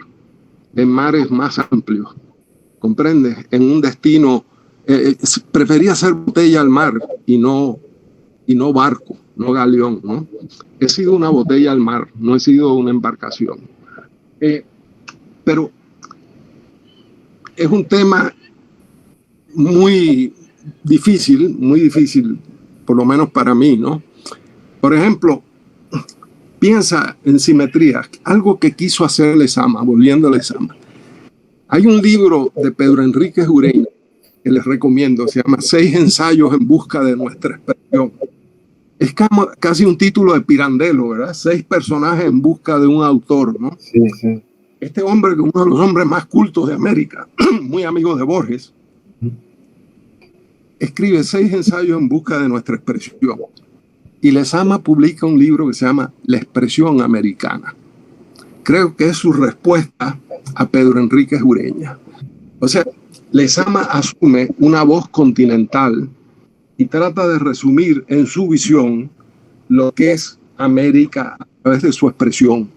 en mares más amplios, ¿comprendes? En un destino, prefería ser botella al mar y no barco, no galeón, ¿no? He sido una botella al mar, no he sido una embarcación. Pero es un tema muy difícil, por lo menos para mí, ¿no? Por ejemplo, piensa en simetrías, algo que quiso hacer Lezama, volviendo a Lezama. Hay un libro de Pedro Enríquez Ureña que les recomiendo, se llama 6 ensayos en busca de nuestra expresión. Es casi un título de Pirandello, ¿verdad? 6 personajes en busca de un autor, ¿no? Sí, sí. Este hombre, que es uno de los hombres más cultos de América, muy amigo de Borges, escribe 6 ensayos en busca de nuestra expresión. Y Lezama publica un libro que se llama La expresión americana. Creo que es su respuesta a Pedro Enríquez Ureña. O sea, Lezama asume una voz continental y trata de resumir en su visión lo que es América a través de su expresión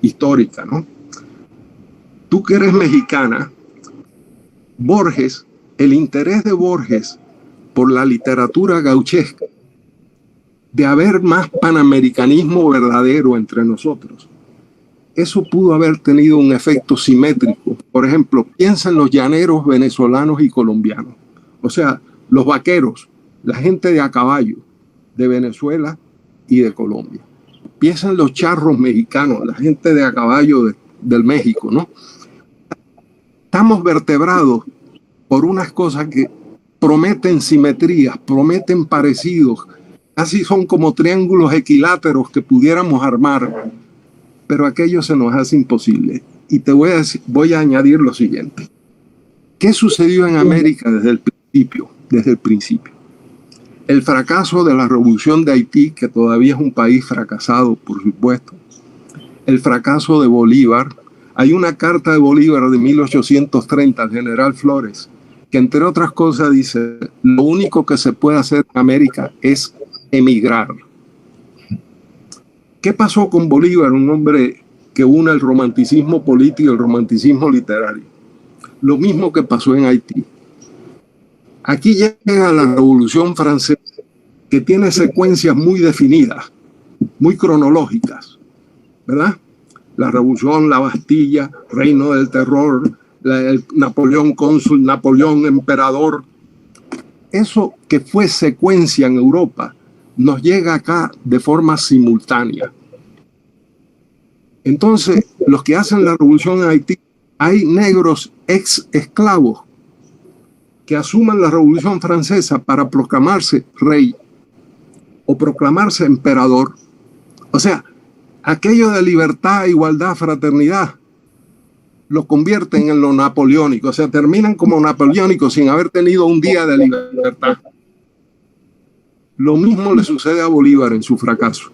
histórica, ¿no? Tú que eres mexicana, Borges, el interés de Borges por la literatura gauchesca, de haber más panamericanismo verdadero entre nosotros, eso pudo haber tenido un efecto simétrico. Por ejemplo, piensa en los llaneros venezolanos y colombianos, o sea, los vaqueros, la gente de a caballo de Venezuela y de Colombia. Piensa en los charros mexicanos, la gente de a caballo del México, ¿no? Estamos vertebrados por unas cosas que prometen simetrías, prometen parecidos, casi son como triángulos equiláteros que pudiéramos armar, pero aquello se nos hace imposible. Y te voy a añadir lo siguiente. ¿Qué sucedió en América desde el principio? El fracaso de la revolución de Haití, que todavía es un país fracasado, por supuesto. El fracaso de Bolívar, Hay una carta de Bolívar de 1830 al general Flores, que entre otras cosas dice, lo único que se puede hacer en América es emigrar. ¿Qué pasó con Bolívar, un hombre que une el romanticismo político y el romanticismo literario? Lo mismo que pasó en Haití. Aquí llega la Revolución Francesa, que tiene secuencias muy definidas, muy cronológicas, ¿verdad? La Revolución, la Bastilla, Reino del Terror, el Napoleón cónsul, Napoleón emperador. Eso que fue secuencia en Europa nos llega acá de forma simultánea. Entonces, los que hacen la revolución en Haití, hay negros ex esclavos que asuman la Revolución Francesa para proclamarse rey o proclamarse emperador. O sea, aquello de libertad, igualdad, fraternidad, lo convierten en lo napoleónico. O sea, terminan como napoleónicos sin haber tenido un día de libertad. Lo mismo le sucede a Bolívar en su fracaso.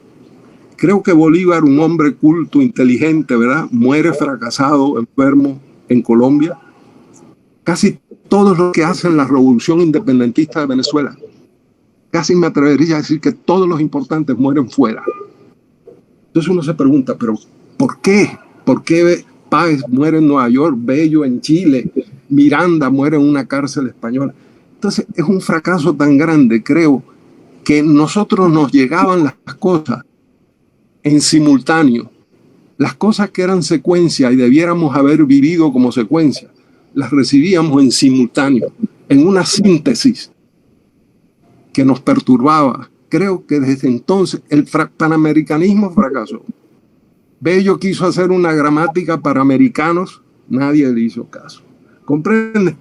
Creo que Bolívar, un hombre culto, inteligente, ¿verdad?, muere fracasado, enfermo en Colombia. Casi todos los que hacen la revolución independentista de Venezuela, casi me atrevería a decir que todos los importantes mueren fuera. Entonces uno se pregunta, ¿pero por qué? ¿Por qué Páez muere en Nueva York, Bello en Chile, Miranda muere en una cárcel española? Entonces es un fracaso tan grande, creo, que nosotros nos llegaban las cosas en simultáneo. Las cosas que eran secuencia y debiéramos haber vivido como secuencia, las recibíamos en simultáneo, en una síntesis que nos perturbaba. Creo que desde entonces el panamericanismo fracasó. Bello quiso hacer una gramática para americanos, nadie le hizo caso. ¿Comprende?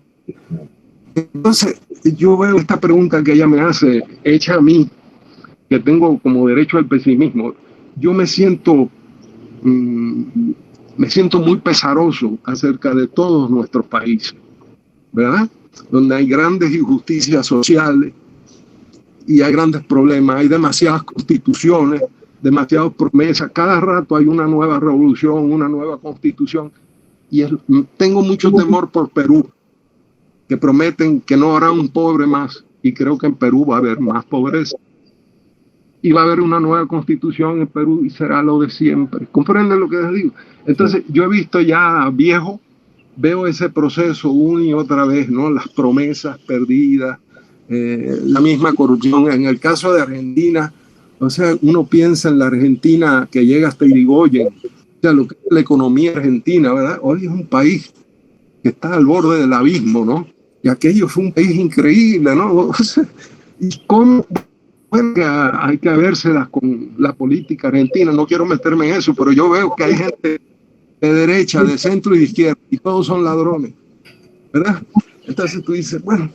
Entonces, yo veo esta pregunta que ella me hace, hecha a mí, que tengo como derecho al pesimismo. Yo me siento muy pesaroso acerca de todos nuestros países, ¿verdad? Donde hay grandes injusticias sociales y hay grandes problemas, hay demasiadas constituciones, demasiadas promesas, cada rato hay una nueva revolución, una nueva constitución, y tengo mucho temor por Perú, que prometen que no habrá un pobre más, y creo que en Perú va a haber más pobreza. Y va a haber una nueva constitución en Perú y será lo de siempre. ¿Comprenden lo que les digo? Entonces, yo he visto ya viejo, veo ese proceso una y otra vez, ¿no? Las promesas perdidas, la misma corrupción. En el caso de Argentina, o sea, uno piensa en la Argentina que llega hasta Irigoyen, o sea, lo que es la economía argentina, ¿verdad? Hoy es un país que está al borde del abismo, ¿no? Y aquello fue un país increíble, ¿no? O sea, ¿y cómo? Bueno, hay que vérselas con la política argentina, no quiero meterme en eso, pero yo veo que hay gente de derecha, de centro y de izquierda, y todos son ladrones, ¿verdad? Entonces tú dices, bueno,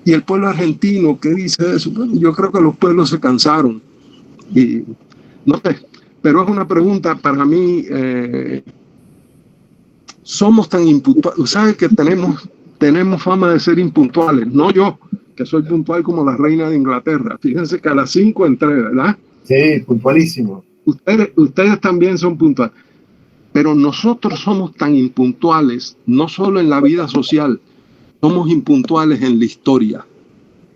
¿y el pueblo argentino qué dice eso? Bueno, yo creo que los pueblos se cansaron, y no sé, pero es una pregunta para mí, somos tan impuntuales, ¿sabes que tenemos fama de ser impuntuales? No yo, que soy puntual como la reina de Inglaterra. Fíjense que a las 5 entré, ¿verdad? Sí, puntualísimo. Ustedes también son puntuales. Pero nosotros somos tan impuntuales, no solo en la vida social, somos impuntuales en la historia.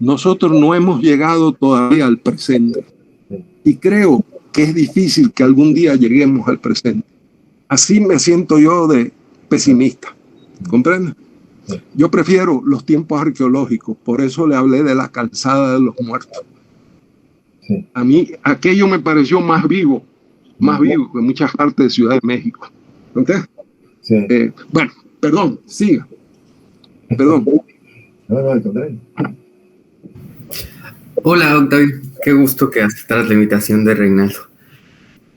Nosotros no hemos llegado todavía al presente. Y creo que es difícil que algún día lleguemos al presente. Así me siento yo de pesimista. ¿Comprenden? Yo prefiero los tiempos arqueológicos, por eso le hablé de la calzada de los muertos. Sí. A mí aquello me pareció más vivo que muchas partes de Ciudad de México. ¿Okay? Sí. Bueno, perdón, siga. Perdón. Hola, Octavio. Qué gusto que aceptaras la invitación de Reinaldo.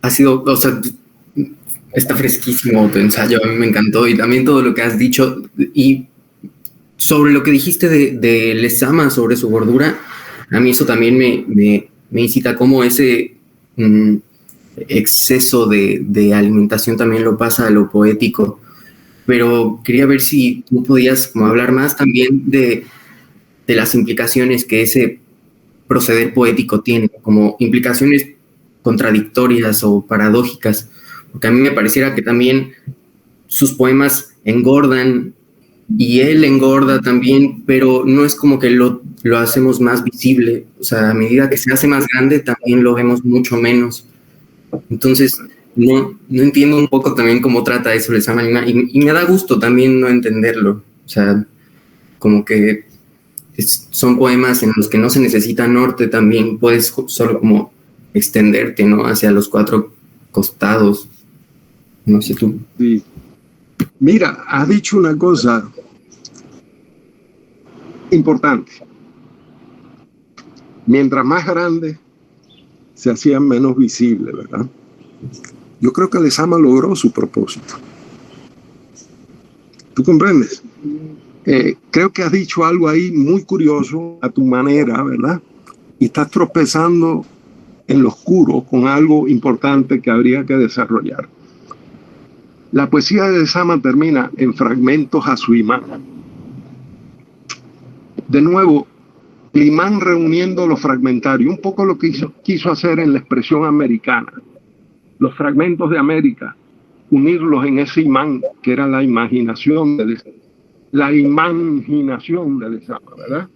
Ha sido, o sea, está fresquísimo tu ensayo, a mí me encantó, y también todo lo que has dicho, y sobre lo que dijiste de Lezama, sobre su gordura, a mí eso también me incita como ese exceso de alimentación también lo pasa a lo poético, pero quería ver si tú podías como hablar más también de las implicaciones que ese proceder poético tiene, como implicaciones contradictorias o paradójicas, porque a mí me pareciera que también sus poemas engordan y él engorda también, pero no es como que lo hacemos más visible. O sea, a medida que se hace más grande, también lo vemos mucho menos. Entonces, no entiendo un poco también cómo trata eso Lezama, y me da gusto también no entenderlo. O sea, como que son poemas en los que no se necesita norte también, puedes solo como extenderte, ¿no? Hacia los cuatro costados. No sé tú. Sí. Mira, has dicho una cosa importante. Mientras más grande, se hacían menos visibles, ¿verdad? Yo creo que Lezama logró su propósito. ¿Tú comprendes? Creo que has dicho algo ahí muy curioso a tu manera, ¿verdad? Y estás tropezando en lo oscuro con algo importante que habría que desarrollar. La poesía de Lezama termina en fragmentos a su imán. De nuevo, el imán reuniendo lo fragmentario, un poco lo que quiso hacer en la expresión americana. Los fragmentos de América, unirlos en ese imán que era la imaginación de Lezama. La imaginación de Lezama, ¿verdad?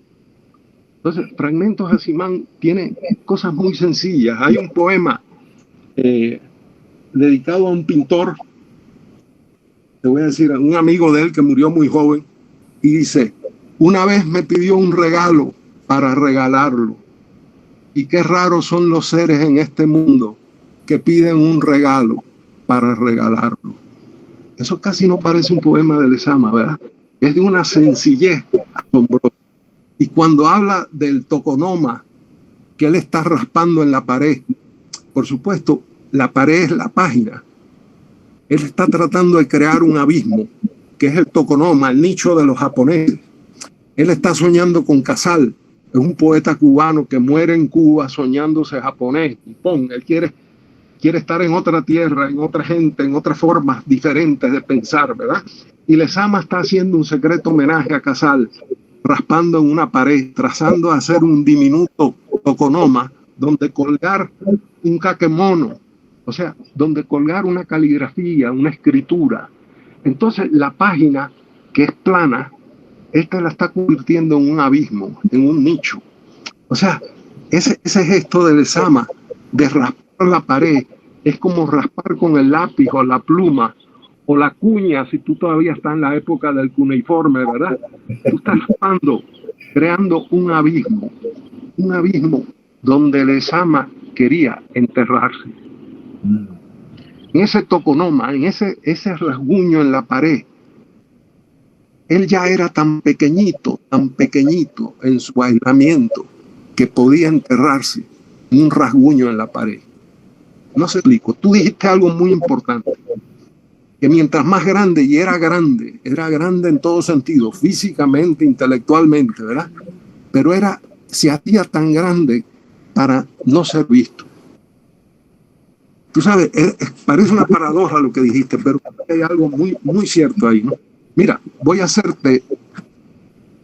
Entonces, fragmentos a su imán tiene cosas muy sencillas. Hay un poema dedicado a un pintor, te voy a decir, a un amigo de él que murió muy joven, y dice: una vez me pidió un regalo para regalarlo, y qué raros son los seres en este mundo que piden un regalo para regalarlo. Eso casi no parece un poema de Lezama, ¿verdad? Es de una sencillez asombrosa. Y cuando habla del toconoma que él está raspando en la pared, por supuesto, la pared es la página. Él está tratando de crear un abismo, que es el toconoma, el nicho de los japoneses. Él está soñando con Casal, es un poeta cubano que muere en Cuba soñándose japonés. Y él quiere estar en otra tierra, en otra gente, en otras formas diferentes de pensar, ¿verdad? Y Lezama está haciendo un secreto homenaje a Casal, raspando en una pared, trazando a hacer un diminuto toconoma, donde colgar un kakemono, o sea, donde colgar una caligrafía, una escritura. Entonces la página, que es plana, esta la está convirtiendo en un abismo, en un nicho. O sea, ese gesto de Lezama, de raspar la pared, es como raspar con el lápiz o la pluma, o la cuña, si tú todavía estás en la época del cuneiforme, ¿verdad? Tú estás raspando, creando un abismo donde Lezama quería enterrarse. En ese toconoma, en ese rasguño en la pared, él ya era tan pequeñito en su aislamiento, que podía enterrarse en un rasguño en la pared. No se explico. Tú dijiste algo muy importante, que mientras más grande, y era grande en todo sentido, físicamente, intelectualmente, ¿verdad? Pero se hacía tan grande para no ser visto. Tú sabes, parece una paradoja lo que dijiste, pero hay algo muy, muy cierto ahí, ¿no? Mira,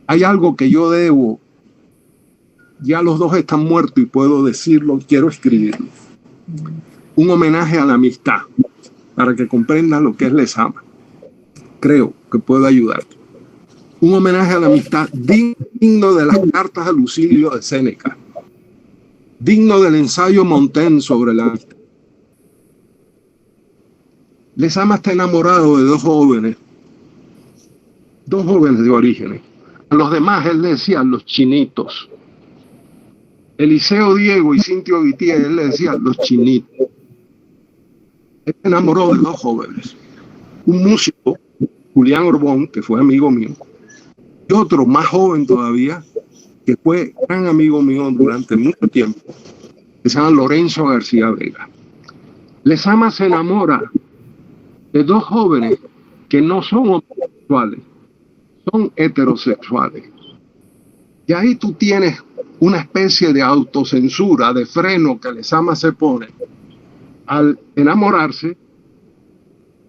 hay algo que yo debo, ya los dos están muertos y puedo decirlo, quiero escribirlo. Un homenaje a la amistad, para que comprendan lo que es Lezama. Creo que puedo ayudarte. Un homenaje a la amistad digno de las cartas de Lucilio de Séneca, digno del ensayo Montaigne sobre la amistad. Lezama está enamorado de dos jóvenes de orígenes. A los demás él le decía los chinitos. Eliseo Diego y Cintio Guitía, él le decía los chinitos. Él se enamoró de dos jóvenes. Un músico, Julián Orbón, que fue amigo mío, y otro más joven todavía, que fue gran amigo mío durante mucho tiempo, que se llama Lorenzo García Vega. Lezama se enamora de dos jóvenes que no son homosexuales, son heterosexuales. Y ahí tú tienes una especie de autocensura, de freno que Lezama se pone al enamorarse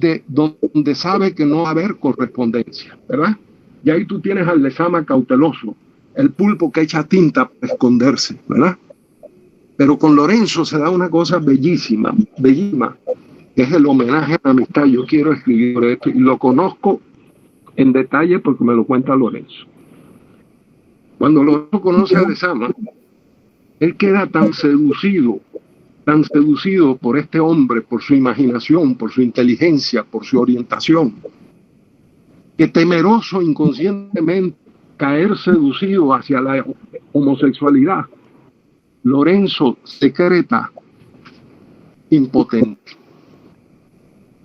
de donde sabe que no va a haber correspondencia, ¿verdad? Y ahí tú tienes al Lezama cauteloso, el pulpo que echa tinta para esconderse, ¿verdad? Pero con Lorenzo se da una cosa bellísima, es el homenaje a la amistad. Yo quiero escribir sobre esto y lo conozco en detalle porque me lo cuenta Lorenzo. Cuando Lorenzo conoce a Lezama, él queda tan seducido por este hombre, por su imaginación, por su inteligencia, por su orientación, que temeroso inconscientemente caer seducido hacia la homosexualidad, Lorenzo secreta impotente.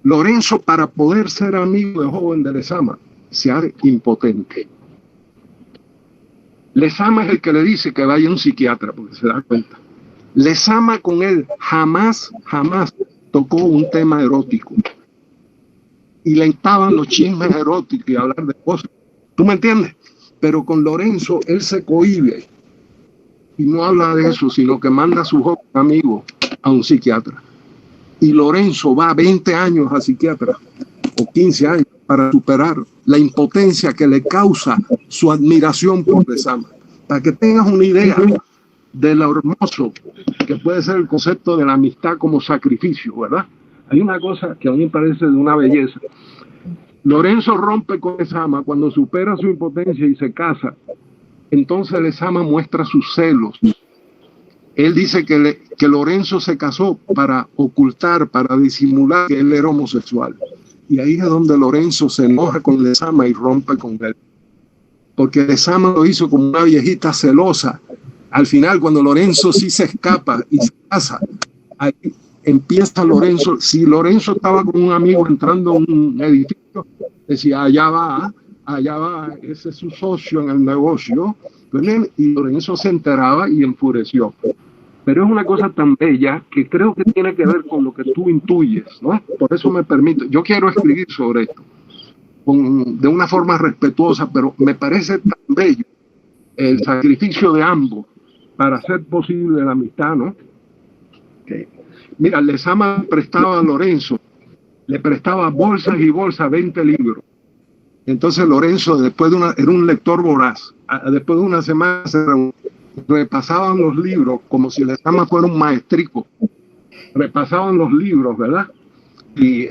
Lorenzo, para poder ser amigo de joven de Lezama, se hace impotente. Lezama es el que le dice que vaya a un psiquiatra porque se da cuenta. Lezama con él jamás tocó un tema erótico. Y le entraban los chismes eróticos y hablar de cosas. ¿Tú me entiendes? Pero con Lorenzo él se cohíbe y no habla de eso, sino que manda a su joven amigo a un psiquiatra. Y Lorenzo va 20 años a psiquiatra o 15 años para superar la impotencia que le causa su admiración por Lezama. Para que tengas una idea de lo hermoso que puede ser el concepto de la amistad como sacrificio, ¿verdad? Hay una cosa que a mí me parece de una belleza. Lorenzo rompe con Lezama cuando supera su impotencia y se casa. Entonces Lezama muestra sus celos. Él dice que Lorenzo se casó para ocultar, para disimular que él era homosexual. Y ahí es donde Lorenzo se enoja con Lezama y rompe con él. Porque Lezama lo hizo como una viejita celosa. Al final, cuando Lorenzo sí se escapa y se casa, ahí empieza Lorenzo. Si Lorenzo estaba con un amigo entrando a un edificio, decía, allá va, ese es su socio en el negocio. Y Lorenzo se enteraba y enfureció. Pero es una cosa tan bella que creo que tiene que ver con lo que tú intuyes, ¿no? Por eso me permito, yo quiero escribir sobre esto de una forma respetuosa, pero me parece tan bello el sacrificio de ambos para hacer posible la amistad, ¿no? Okay. Mira, Lezama prestaba a Lorenzo, le prestaba bolsas y bolsas, 20 libros. Entonces Lorenzo, era un lector voraz, después de una semana se repasaban los libros como si Lezama fuera un maestrico. Repasaban los libros, ¿verdad? Y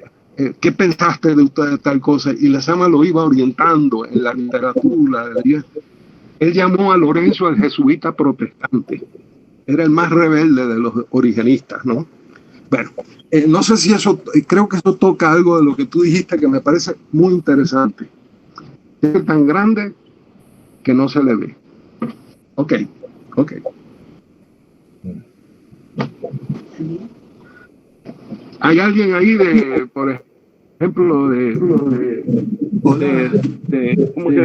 ¿qué pensaste de usted de tal cosa? Y Lezama lo iba orientando en la literatura. Él llamó a Lorenzo el jesuita protestante. Era el más rebelde de los origenistas, ¿no? Bueno, no sé si eso, creo que eso toca algo de lo que tú dijiste que me parece muy interesante. Es tan grande que no se le ve. Ok. ¿Hay alguien ahí por ejemplo, ¿cómo que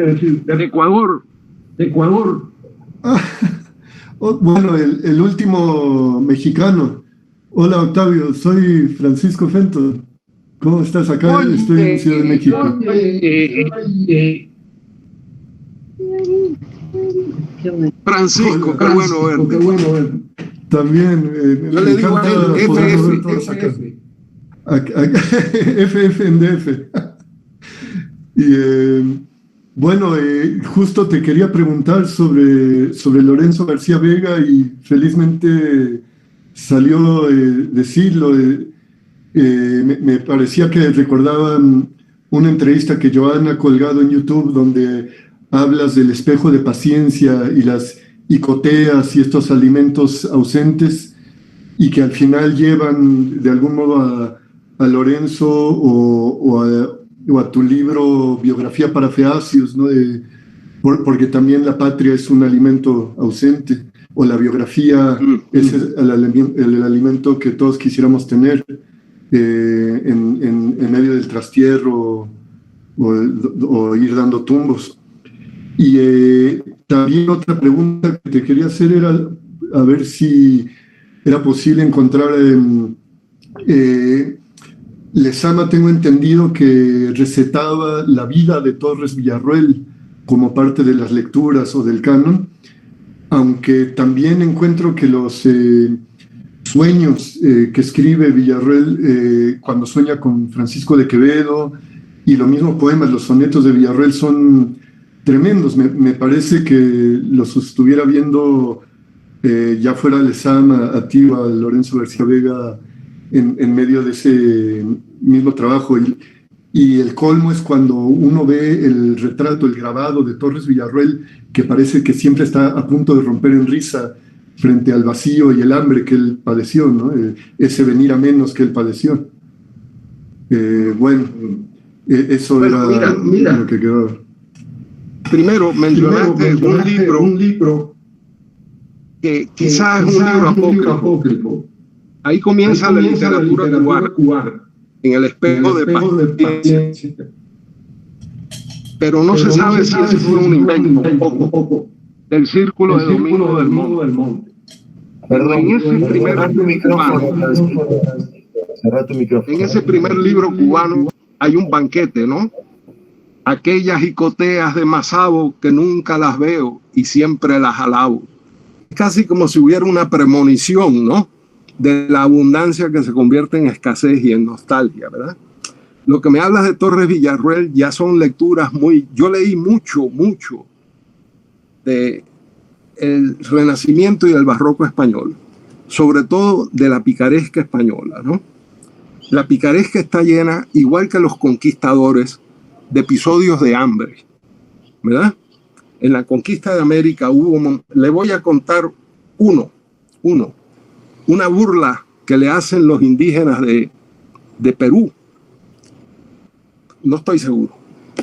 decir? De Ecuador? Bueno, el último mexicano. Hola, Octavio, soy Francisco Fenton. ¿Cómo estás? Acá estoy en Ciudad de México. Francisco, qué bueno verte. También yo le digo a él FF en DF. Y bueno, justo te quería preguntar sobre Lorenzo García Vega y felizmente salió decirlo. Me parecía que recordaban una entrevista que Joana ha colgado en YouTube donde hablas del espejo de paciencia y las icoteas y estos alimentos ausentes y que al final llevan de algún modo a Lorenzo o a tu libro Biografía para Feacios, ¿no? Porque también la patria es un alimento ausente, o la biografía es el alimento que todos quisiéramos tener en medio del trastierro o ir dando tumbos. Y también otra pregunta que te quería hacer era a ver si era posible encontrar Lezama, tengo entendido que recetaba la vida de Torres Villarroel como parte de las lecturas o del canon, aunque también encuentro que los sueños que escribe Villarroel cuando sueña con Francisco de Quevedo y los mismos poemas, los sonetos de Villarroel son tremendos. Me parece que los estuviera viendo ya fuera Lezama, a ti o a Lorenzo García Vega en medio de ese mismo trabajo. Y el colmo es cuando uno ve el retrato, el grabado de Torres Villarroel, que parece que siempre está a punto de romper en risa frente al vacío y el hambre que él padeció, ¿no? Ese venir a menos que él padeció. Eso era lo que quedó. Primero, mencionaste un libro que quizás es un libro apócrifo. Ahí comienza la literatura cubana, en el espejo de paciencia. Pero no se sabe si ese fue un invento del Círculo de Domingo del Monte. Perdón, en ese primer libro cubano hay un banquete, ¿no? Aquellas jicoteas de Masabo que nunca las veo y siempre las alabo. Es casi como si hubiera una premonición, ¿no? De la abundancia que se convierte en escasez y en nostalgia, ¿verdad? Lo que me hablas de Torres Villarroel ya son lecturas muy... Yo leí mucho de el Renacimiento y el Barroco español, sobre todo de la picaresca española, ¿no? La picaresca está llena, igual que los conquistadores, de episodios de hambre, ¿verdad? En la conquista de América le voy a contar una burla que le hacen los indígenas de Perú. No estoy seguro.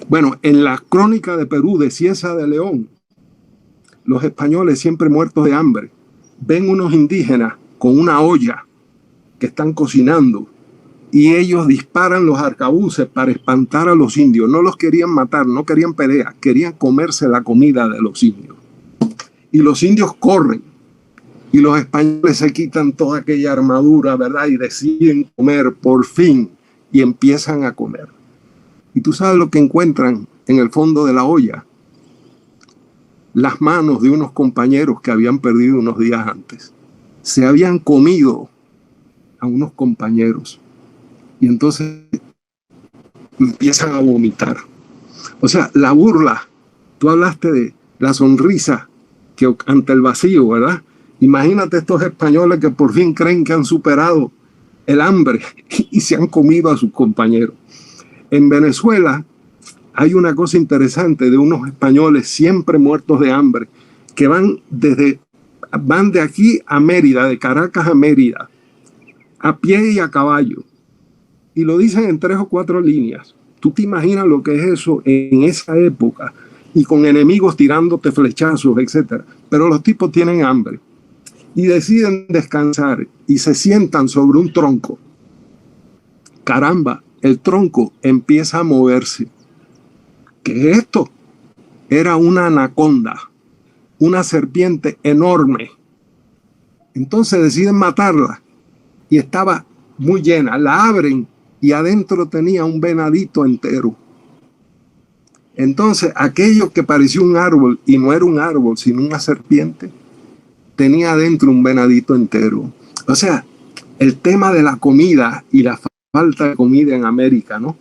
Bueno, en la crónica de Perú de Cieza de León, los españoles, siempre muertos de hambre, ven unos indígenas con una olla que están cocinando y ellos disparan los arcabuces para espantar a los indios. No los querían matar, no querían pelea, querían comerse la comida de los indios. Y los indios corren y los españoles se quitan toda aquella armadura, ¿verdad? Y deciden comer por fin y empiezan a comer. Y tú sabes lo que encuentran en el fondo de la olla: las manos de unos compañeros que habían perdido unos días antes. Se habían comido a unos compañeros y entonces empiezan a vomitar. O sea, la burla, tú hablaste de la sonrisa que ante el vacío, ¿verdad? Imagínate estos españoles que por fin creen que han superado el hambre y se han comido a sus compañeros. En Venezuela hay una cosa interesante de unos españoles siempre muertos de hambre que van de aquí a Mérida, de Caracas a Mérida, a pie y a caballo. Y lo dicen en 3 o 4 líneas. Tú te imaginas lo que es eso en esa época y con enemigos tirándote flechazos, etc. Pero los tipos tienen hambre y deciden descansar y se sientan sobre un tronco. Caramba, el tronco empieza a moverse. ¿Qué es esto? Era una anaconda, una serpiente enorme. Entonces deciden matarla y estaba muy llena. La abren y adentro tenía un venadito entero. Entonces aquello que parecía un árbol y no era un árbol sino una serpiente, tenía adentro un venadito entero. O sea, el tema de la comida y la falta de comida en América, ¿no?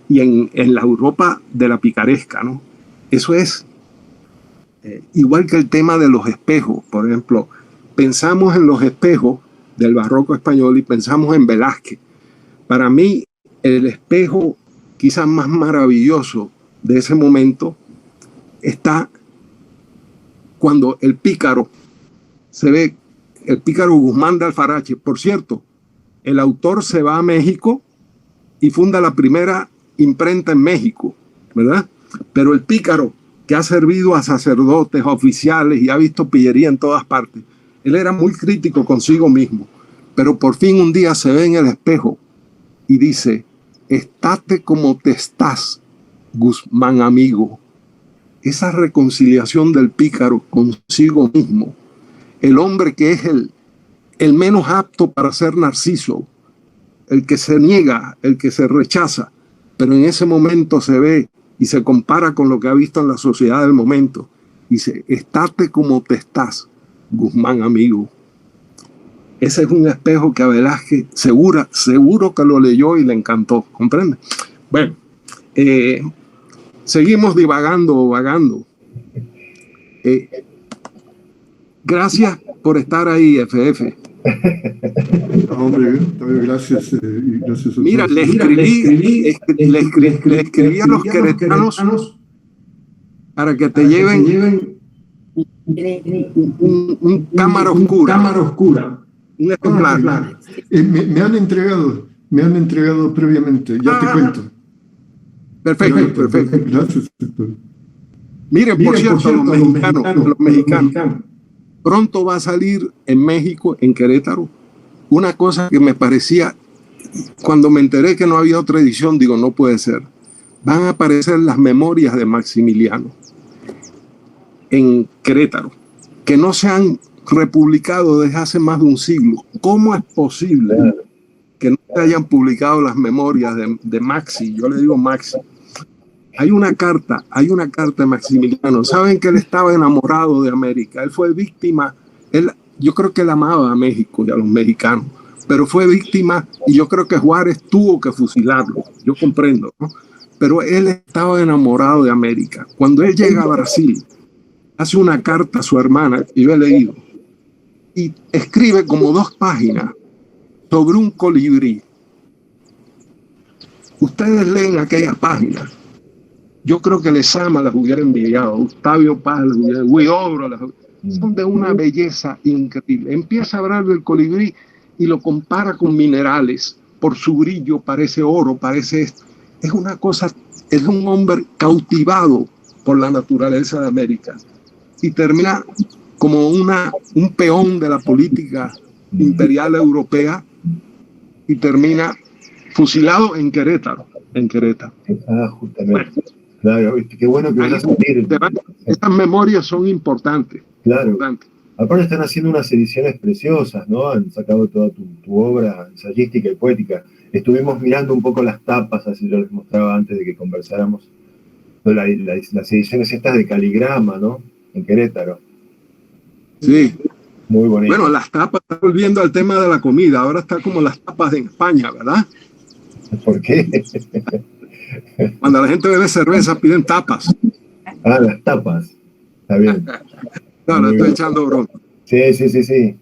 Y en la Europa de la picaresca, ¿no? Eso es igual que el tema de los espejos. Por ejemplo, pensamos en los espejos del barroco español y pensamos en Velázquez. Para mí, el espejo quizás más maravilloso de ese momento está cuando el pícaro se ve, el pícaro Guzmán de Alfarache. Por cierto, el autor se va a México y funda la primera imprenta en México, ¿verdad? Pero el pícaro, que ha servido a sacerdotes, a oficiales y ha visto pillería en todas partes, él era muy crítico consigo mismo, pero por fin un día se ve en el espejo y dice: estate como te estás, Guzmán amigo. Esa reconciliación del pícaro consigo mismo, el hombre que es el menos apto para ser Narciso, el que se niega, el que se rechaza, pero en ese momento se ve y se compara con lo que ha visto en la sociedad del momento. Dice: estate como te estás, Guzmán amigo. Ese es un espejo que a Velázquez seguro que lo leyó y le encantó, ¿comprende? Bueno, seguimos vagando. Gracias por estar ahí, FF. Hombre, gracias. Gracias. Mira, le escribí a los queretanos para que te lleven un cámara oscura. Un ejemplar. Me han entregado previamente, ya te cuento. Perfecto. Gracias. Miren, por cierto, los mexicanos. Pronto va a salir en México, en Querétaro, una cosa que me parecía, cuando me enteré que no había otra edición, digo, no puede ser. Van a aparecer las memorias de Maximiliano en Querétaro, que no se han republicado desde hace más de un siglo. ¿Cómo es posible que no se hayan publicado las memorias de Maxi? Yo le digo Maxi. Hay una carta de Maximiliano. Saben que él estaba enamorado de América. Él fue víctima. Yo creo que él amaba a México y a los mexicanos, pero fue víctima, y yo creo que Juárez tuvo que fusilarlo. Yo comprendo, ¿no? Pero él estaba enamorado de América. Cuando él llega a Brasil, hace una carta a su hermana, que yo he leído, y escribe como 2 páginas sobre un colibrí. Ustedes leen aquellas páginas. Yo creo que Lezama las hubiera enviado, Octavio Paz las hubiera enviado, Huidobro las hubiera enviado. Son de una belleza increíble. Empieza a hablar del colibrí y lo compara con minerales. Por su brillo parece oro, parece esto. Es una cosa, es un hombre cautivado por la naturaleza de América. Y termina como un peón de la política imperial europea y termina fusilado en Querétaro. Justamente. Bueno, claro, qué bueno que vas a salir. Estas memorias son importantes. Claro. Importantes. Aparte están haciendo unas ediciones preciosas, ¿no? Han sacado toda tu obra ensayística y poética. Estuvimos mirando un poco las tapas, así yo les mostraba antes de que conversáramos, las ediciones estas de Caligrama, ¿no? En Querétaro. Sí. Muy bonito. Bueno, las tapas, está volviendo al tema de la comida, ahora está como las tapas de España, ¿verdad? ¿Por qué? Cuando la gente bebe cerveza piden tapas. Las tapas. Está bien. No, le estoy echando broma. Sí.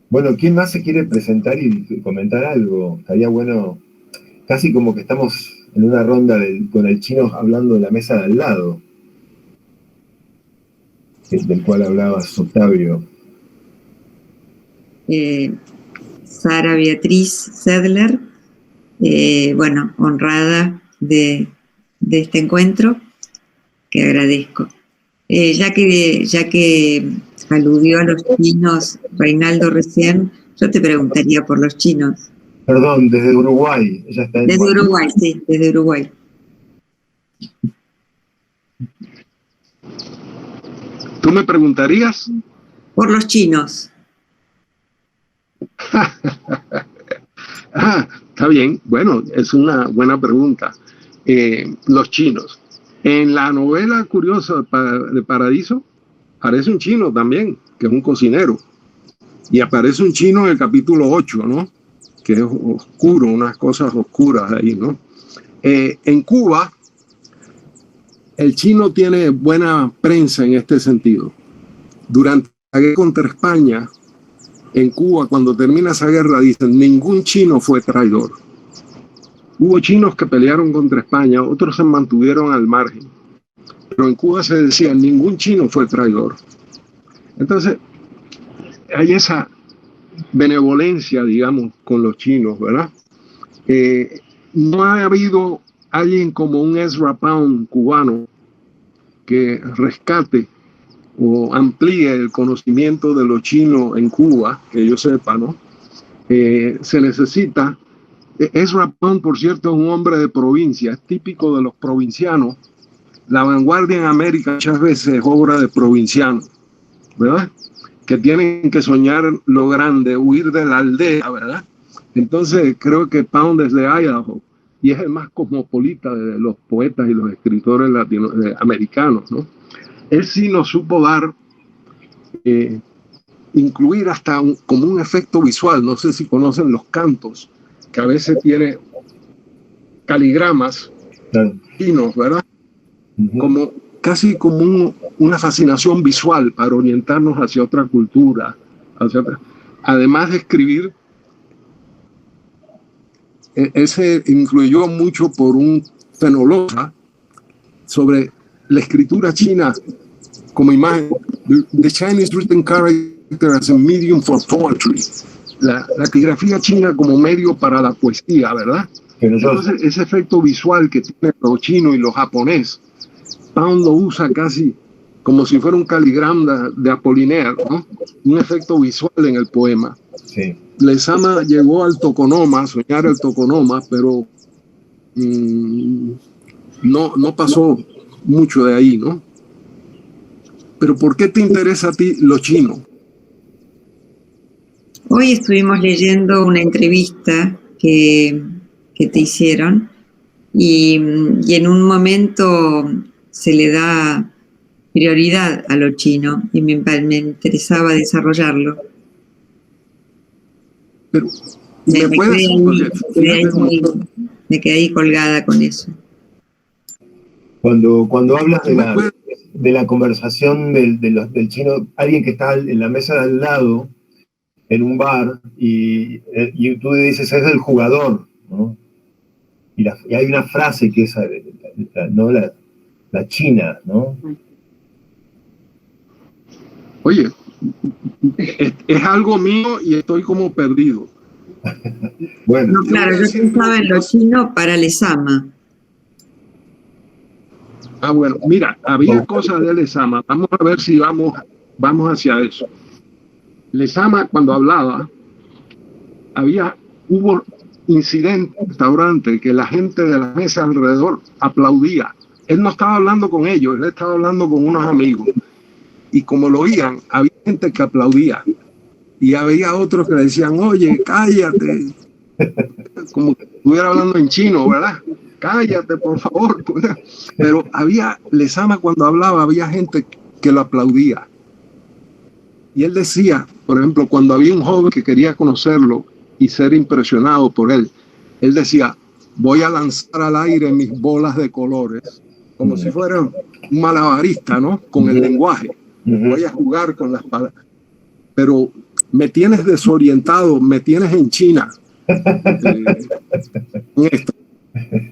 Bueno, ¿quién más se quiere presentar y comentar algo? Estaría bueno, casi como que estamos en una ronda con el chino hablando de la mesa de al lado, del cual hablabas, Octavio. Sara Beatriz Sedler, bueno, honrada de este encuentro, que agradezco. Ya que aludió a los chinos Reinaldo recién, yo te preguntaría por los chinos. Perdón, desde Uruguay. Ella está desde Uruguay, sí, desde Uruguay. ¿Tú me preguntarías? Por los chinos. Está bien. Bueno, es una buena pregunta. Los chinos. En la novela Curiosa de Paradiso aparece un chino también, que es un cocinero. Y aparece un chino en el capítulo 8, ¿no? Que es oscuro, unas cosas oscuras ahí, ¿no? En Cuba, el chino tiene buena prensa en este sentido. Durante la guerra contra España, en Cuba, cuando termina esa guerra, dicen, ningún chino fue traidor. Hubo chinos que pelearon contra España, otros se mantuvieron al margen. Pero en Cuba se decía, ningún chino fue traidor. Entonces, hay esa benevolencia, digamos, con los chinos, ¿verdad? No ha habido alguien como un Ezra Pound cubano que rescate o amplíe el conocimiento de los chinos en Cuba, que yo sepa, ¿no? Se necesita. Ezra Pound, por cierto, es un hombre de provincia, es típico de los provincianos. La vanguardia en América muchas veces es obra de provincianos, ¿verdad? Que tienen que soñar lo grande, huir de la aldea, ¿verdad? Entonces creo que Pound es de Idaho y es el más cosmopolita de los poetas y los escritores americanos, ¿no? Él sí nos supo dar, incluir hasta como un efecto visual. No sé si conocen los cantos, que a veces tiene caligramas chinos, ¿verdad? Como casi como una fascinación visual para orientarnos hacia otra cultura, hacia atrás. Además de escribir, ese influyó mucho por un fenolosa sobre la escritura china como imagen. The Chinese written character as a medium for poetry. La caligrafía china como medio para la poesía, ¿verdad? Entonces, ese efecto visual que tienen los chinos y los japoneses, Pound lo usa casi como si fuera un caligrama de Apollinaire, ¿no? Un efecto visual en el poema. Sí. Lezama llegó al tokonoma, a soñar el tokonoma, pero no pasó mucho de ahí, ¿no? Pero ¿por qué te interesa a ti lo chino? Hoy estuvimos leyendo una entrevista que te hicieron y en un momento se le da prioridad a lo chino y me interesaba desarrollarlo. Pero me quedé ahí colgada con eso. Cuando hablas de la conversación del chino, alguien que está en la mesa de al lado, en un bar, y tú dices, es el jugador, ¿no? Y hay una frase que es ¿no? la china, ¿no? Oye, es algo mío y estoy como perdido. Bueno, no, claro, yo pensaba en lo chino para Lezama. Ah, bueno, mira, había cosas de Lezama. Vamos a ver si vamos hacia eso. Lezama, cuando hablaba, hubo incidentes en el restaurante que la gente de la mesa alrededor aplaudía. Él no estaba hablando con ellos, él estaba hablando con unos amigos. Y como lo oían, había gente que aplaudía. Y había otros que le decían, oye, cállate. Como que estuviera hablando en chino, ¿verdad? Cállate, por favor. Pero Lezama cuando hablaba, había gente que lo aplaudía. Y él decía, por ejemplo, cuando había un joven que quería conocerlo y ser impresionado por él, él decía, voy a lanzar al aire mis bolas de colores, como si fuera un malabarista, ¿no? Con el lenguaje. Voy a jugar con las palabras. Pero me tienes desorientado, me tienes en China.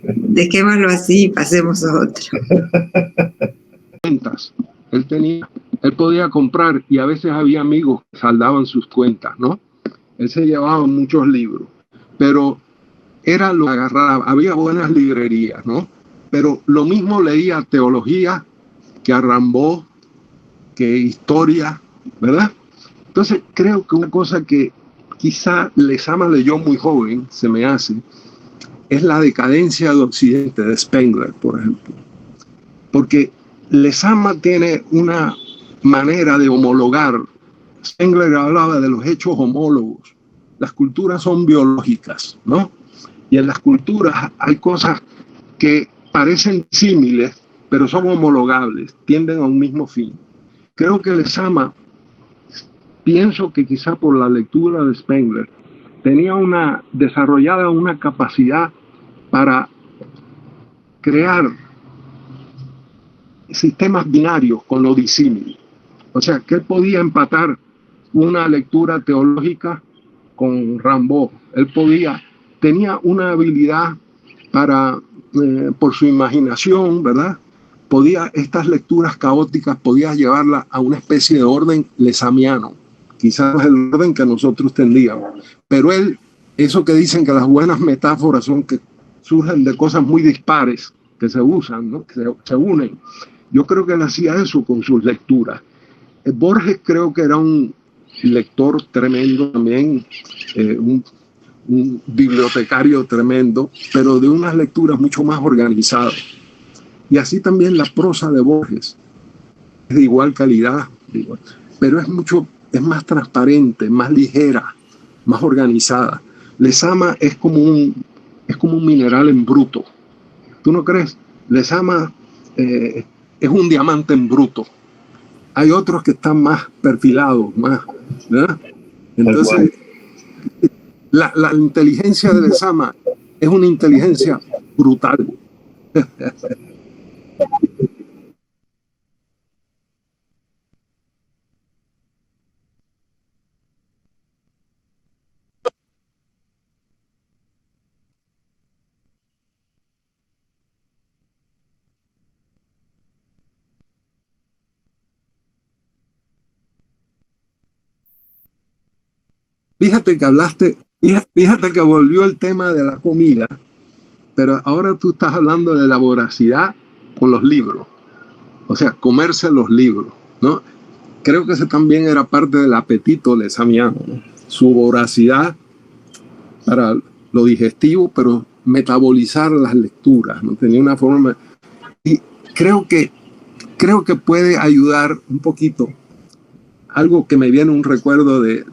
Dejémoslo así, pasemos a otro. Él podía comprar y a veces había amigos que saldaban sus cuentas, ¿no? Él se llevaba muchos libros, pero era lo que agarraba. Había buenas librerías, ¿no? Pero lo mismo leía teología que a Rimbaud, que historia, ¿verdad? Entonces creo que una cosa que quizá Lezama leyó muy joven, se me hace, es la decadencia de Occidente de Spengler, por ejemplo. Porque Lezama tiene una manera de homologar. Spengler hablaba de los hechos homólogos. Las culturas son biológicas, ¿no? Y en las culturas hay cosas que parecen símiles, pero son homologables, tienden a un mismo fin. Creo que Lezama, pienso que quizá por la lectura de Spengler, tenía desarrollada una capacidad para crear sistemas binarios con lo disímil. O sea, que él podía empatar una lectura teológica con Rimbaud. Tenía una habilidad por su imaginación, ¿verdad? Estas lecturas caóticas podía llevarla a una especie de orden lezamiano. Quizás el orden que nosotros tendríamos. Pero eso que dicen que las buenas metáforas son que surgen de cosas muy dispares que se usan, ¿no? Que se unen. Yo creo que él hacía eso con sus lecturas. Borges creo que era un lector tremendo también, un bibliotecario tremendo, pero de unas lecturas mucho más organizadas. Y así también la prosa de Borges es de igual calidad, pero es más transparente, más ligera, más organizada. Lezama es como un mineral en bruto. ¿Tú no crees? Lezama es un diamante en bruto. Hay otros que están más perfilados, más, ¿verdad? Entonces, la inteligencia de Lezama es una inteligencia brutal. fíjate que volvió el tema de la comida, pero ahora tú estás hablando de la voracidad con los libros, o sea, comerse los libros, ¿no? Creo que ese también era parte del apetito lesamiano, ¿no? Su voracidad para lo digestivo, pero metabolizar las lecturas, ¿no? Tenía una forma, y creo que puede ayudar un poquito. Algo que me viene un recuerdo de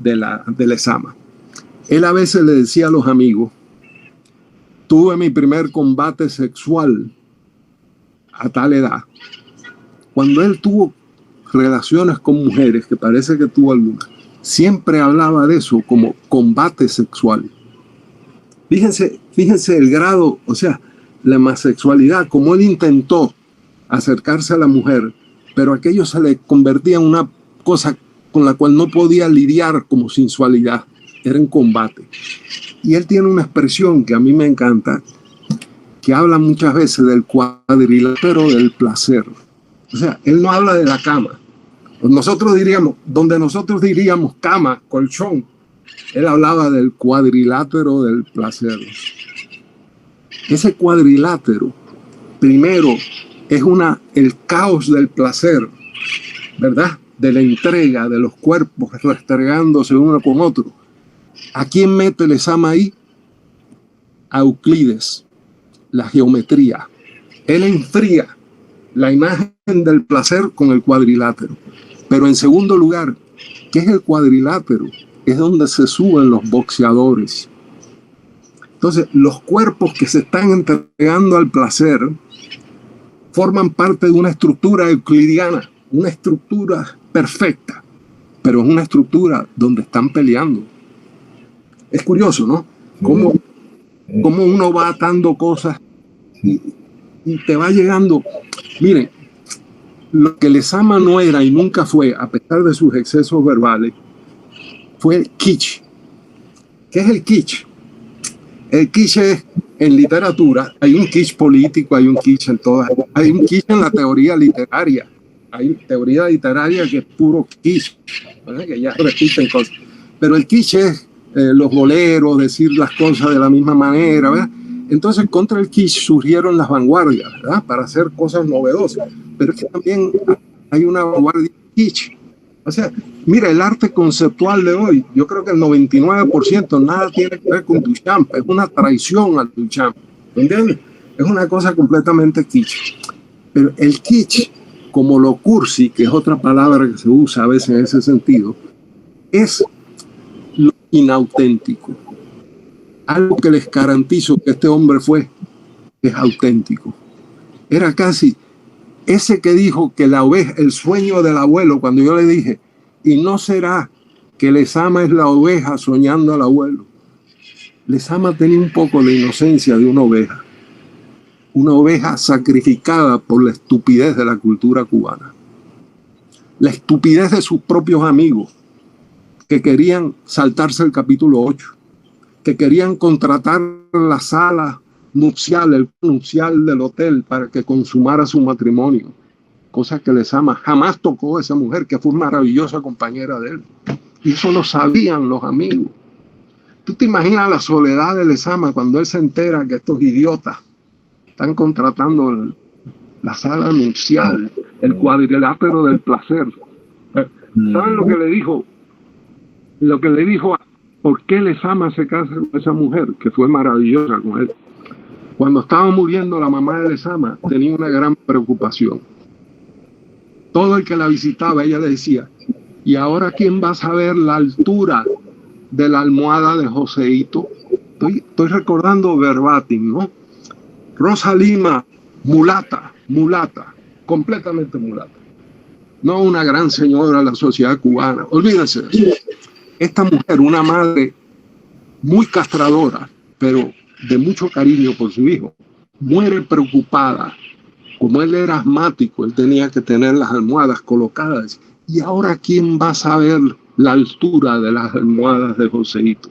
Lezama. Él a veces le decía a los amigos, tuve mi primer combate sexual a tal edad. Cuando él tuvo relaciones con mujeres, que parece que tuvo algunas, siempre hablaba de eso como combate sexual. Fíjense el grado, o sea, la homosexualidad, como él intentó acercarse a la mujer, pero aquello se le convertía en una cosa con la cual no podía lidiar como sensualidad, era en combate. Y él tiene una expresión que a mí me encanta, que habla muchas veces del cuadrilátero del placer. O sea, él no habla de la cama. Nosotros diríamos cama, colchón. Él hablaba del cuadrilátero del placer. Ese cuadrilátero, primero, es el caos del placer, ¿verdad? De la entrega de los cuerpos restregándose uno con otro. ¿A quién mete Lezama ahí? A Euclides, la geometría. Él enfría la imagen del placer con el cuadrilátero. Pero en segundo lugar, ¿qué es el cuadrilátero? Es donde se suben los boxeadores. Entonces, los cuerpos que se están entregando al placer forman parte de una estructura euclidiana, una estructura perfecta, pero es una estructura donde están peleando. Es curioso, ¿no? Cómo uno va atando cosas y te va llegando. Miren, lo que Lezama no era y nunca fue, a pesar de sus excesos verbales, fue el kitsch. ¿Qué es el kitsch? El kitsch es, en literatura, hay un kitsch político, hay un kitsch en todas, hay un kitsch en la teoría literaria. Hay teoría literaria que es puro kitsch, ¿verdad? Que ya repiten cosas. Pero el kitsch es los boleros, decir las cosas de la misma manera, ¿verdad? Entonces, contra el kitsch surgieron las vanguardias, ¿verdad? Para hacer cosas novedosas. Pero es que también hay una vanguardia kitsch. O sea, mira, el arte conceptual de hoy, yo creo que el 99% nada tiene que ver con Duchamp, es una traición al Duchamp, ¿entiendes? Es una cosa completamente kitsch. Pero el kitsch, como lo cursi, que es otra palabra que se usa a veces en ese sentido, es lo inauténtico. Algo que les garantizo que este hombre es auténtico. Era casi ese que dijo que la oveja, el sueño del abuelo, cuando yo le dije, y no será que Lezama es la oveja soñando al abuelo. Lezama tenía un poco la inocencia de una oveja sacrificada por la estupidez de la cultura cubana, la estupidez de sus propios amigos que querían saltarse el capítulo 8, que querían contratar la sala nupcial, el nupcial del hotel para que consumara su matrimonio, cosa que Lezama jamás tocó a esa mujer, que fue una maravillosa compañera de él, y eso lo sabían los amigos. ¿Tú te imaginas la soledad de Lezama cuando él se entera que estos idiotas están contratando la sala nupcial, el cuadrilátero del placer? ¿Saben lo que le dijo? Lo que le dijo, ¿por qué Lezama se casa con esa mujer? Que fue maravillosa con él. Cuando estaba muriendo la mamá de Lezama, tenía una gran preocupación. Todo el que la visitaba, ella le decía, ¿y ahora quién va a saber la altura de la almohada de Joseito? Estoy recordando verbatim, ¿no? Rosa Lima, mulata, completamente mulata. No una gran señora de la sociedad cubana. Olvídense de eso. Esta mujer, una madre muy castradora, pero de mucho cariño por su hijo, muere preocupada. Como él era asmático, él tenía que tener las almohadas colocadas. ¿Y ahora quién va a saber la altura de las almohadas de Joseito?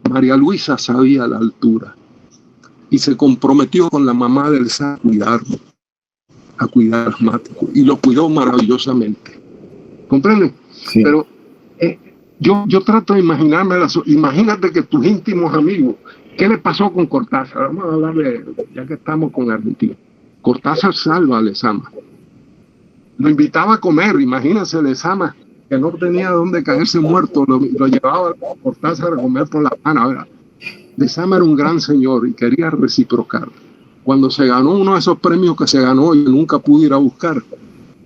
María Luisa sabía la altura y se comprometió con la mamá del Lezama a cuidar asmático, y lo cuidó maravillosamente. ¿Comprenden? Sí. Pero yo trato de imaginarme, imagínate que tus íntimos amigos, ¿qué le pasó con Cortázar? Vamos a hablar ya que estamos con Argentina. Cortázar salva a Lezama. Lo invitaba a comer, imagínense Lezama, que no tenía dónde caerse muerto, lo llevaba a Cortázar a comer por La Habana. Ahora, Lezama era un gran señor y quería reciprocar. Cuando se ganó uno de esos premios que se ganó y nunca pudo ir a buscar,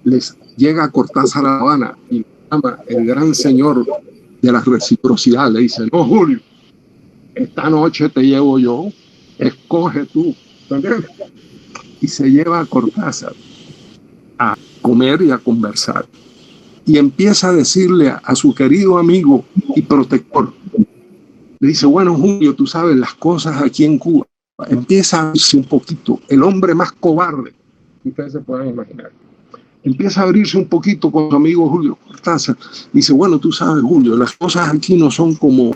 les llega a Cortázar a La Habana y Lezama, el gran señor de la reciprocidad, le dice: no, Julio, esta noche te llevo yo, escoge tú. ¿Entiendes? Y se lleva a Cortázar a comer y a conversar. Y empieza a decirle a su querido amigo y protector, le dice: bueno, Julio, tú sabes las cosas aquí en Cuba. Empieza a abrirse un poquito, el hombre más cobarde que ustedes se puedan imaginar. Empieza a abrirse un poquito con su amigo Julio Cortázar. Dice: bueno, tú sabes, Julio, las cosas aquí no son como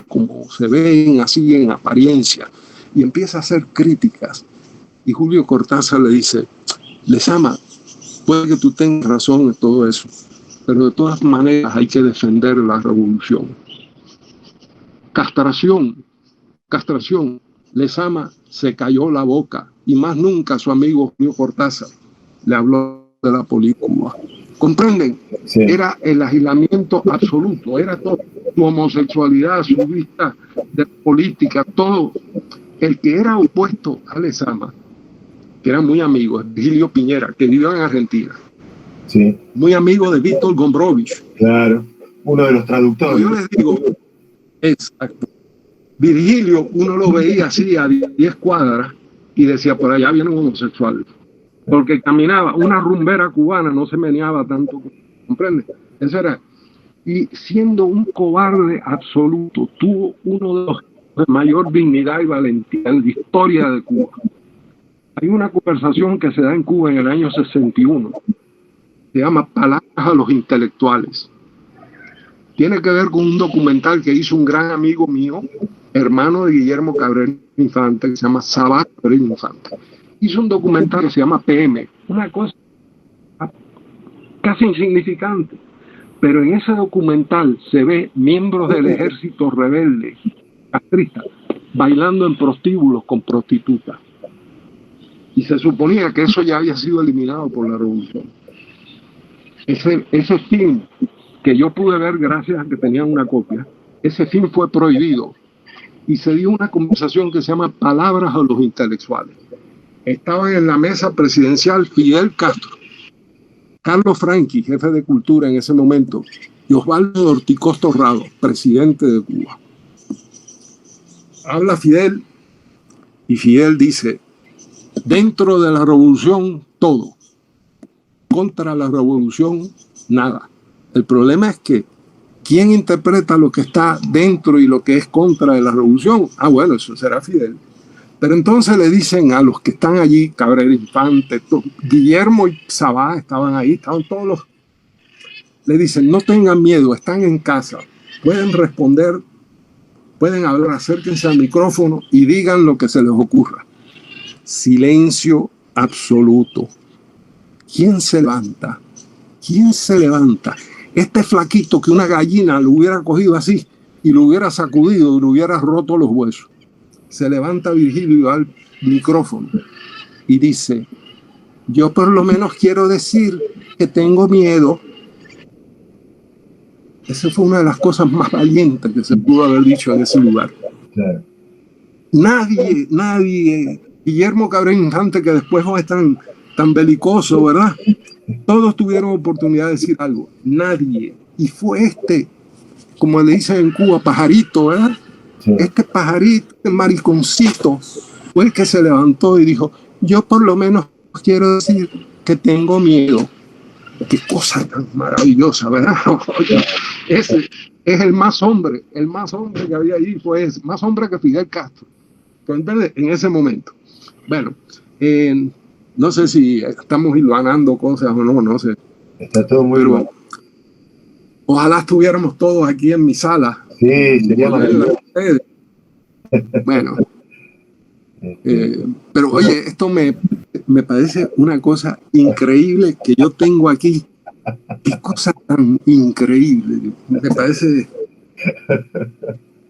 se ven así en apariencia. Y empieza a hacer críticas. Y Julio Cortázar le dice: Lezama, puede que tú tengas razón en todo eso, pero de todas maneras hay que defender la revolución. Castración. Lezama se cayó la boca y más nunca su amigo Julio Cortázar le habló de la política. ¿Comprenden? Sí. Era el aislamiento absoluto, era todo. Su homosexualidad, su vista de política, todo. El que era opuesto a Lezama, que era muy amigo, Virgilio Piñera, que vivió en Argentina. Sí. Muy amigo de Víctor Gombrowicz. Claro, uno de los traductores. Yo les digo, exacto. Virgilio, uno lo veía así a 10 cuadras y decía: por allá viene un homosexual. Porque caminaba, una rumbera cubana no se meneaba tanto, ¿comprende? Eso era. Y siendo un cobarde absoluto, tuvo uno de los de mayor dignidad y valentía en la historia de Cuba. Hay una conversación que se da en Cuba en el año 61, se llama Palabras a los intelectuales. Tiene que ver con un documental que hizo un gran amigo mío, hermano de Guillermo Cabrera Infante, que se llama Sabat Cabrera Infante. Hizo un documental que se llama PM, una cosa casi insignificante, pero en ese documental se ve miembros del ejército rebelde, castristas, bailando en prostíbulos con prostitutas. Y se suponía que eso ya había sido eliminado por la revolución. Ese film que yo pude ver gracias a que tenían una copia, ese film fue prohibido y se dio una conversación que se llama Palabras a los intelectuales. Estaban en la mesa presidencial Fidel Castro, Carlos Franqui, jefe de cultura en ese momento, y Osvaldo Orticoz Torrado, presidente de Cuba. Habla Fidel y Fidel dice: dentro de la revolución todo, contra la revolución nada. El problema es que ¿quién interpreta lo que está dentro y lo que es contra de la revolución? Ah, bueno, eso será Fidel. Pero entonces le dicen a los que están allí, Cabrera Infante, Guillermo y Sabá estaban ahí, estaban todos los... Le dicen: no tengan miedo, están en casa, pueden responder, pueden hablar, acérquense al micrófono y digan lo que se les ocurra. Silencio absoluto. ¿Quién se levanta? ¿Quién se levanta? Este flaquito que una gallina lo hubiera cogido así y lo hubiera sacudido y lo hubiera roto los huesos. Se levanta Virgilio y va al micrófono y dice: yo por lo menos quiero decir que tengo miedo. Esa fue una de las cosas más valientes que se pudo haber dicho en ese lugar. Claro. Nadie, Guillermo Cabrera Infante, que después fue tan belicoso, ¿verdad? Todos tuvieron oportunidad de decir algo. Nadie. Y fue como le dicen en Cuba, pajarito, ¿verdad? Sí. Este pajarito, este mariconcito, fue el que se levantó y dijo: yo por lo menos quiero decir que tengo miedo. Qué cosa tan maravillosa, ¿verdad? Ese es el más hombre que había ahí, pues más hombre que Fidel Castro. ¿Entiendes? En ese momento. Bueno, no sé si estamos hilvanando cosas o no sé. Está todo muy bueno. Ojalá estuviéramos todos aquí en mi sala. Sí, sería maravilloso. Bueno, pero oye, esto me parece una cosa increíble que yo tengo aquí. Qué cosa tan increíble. Me parece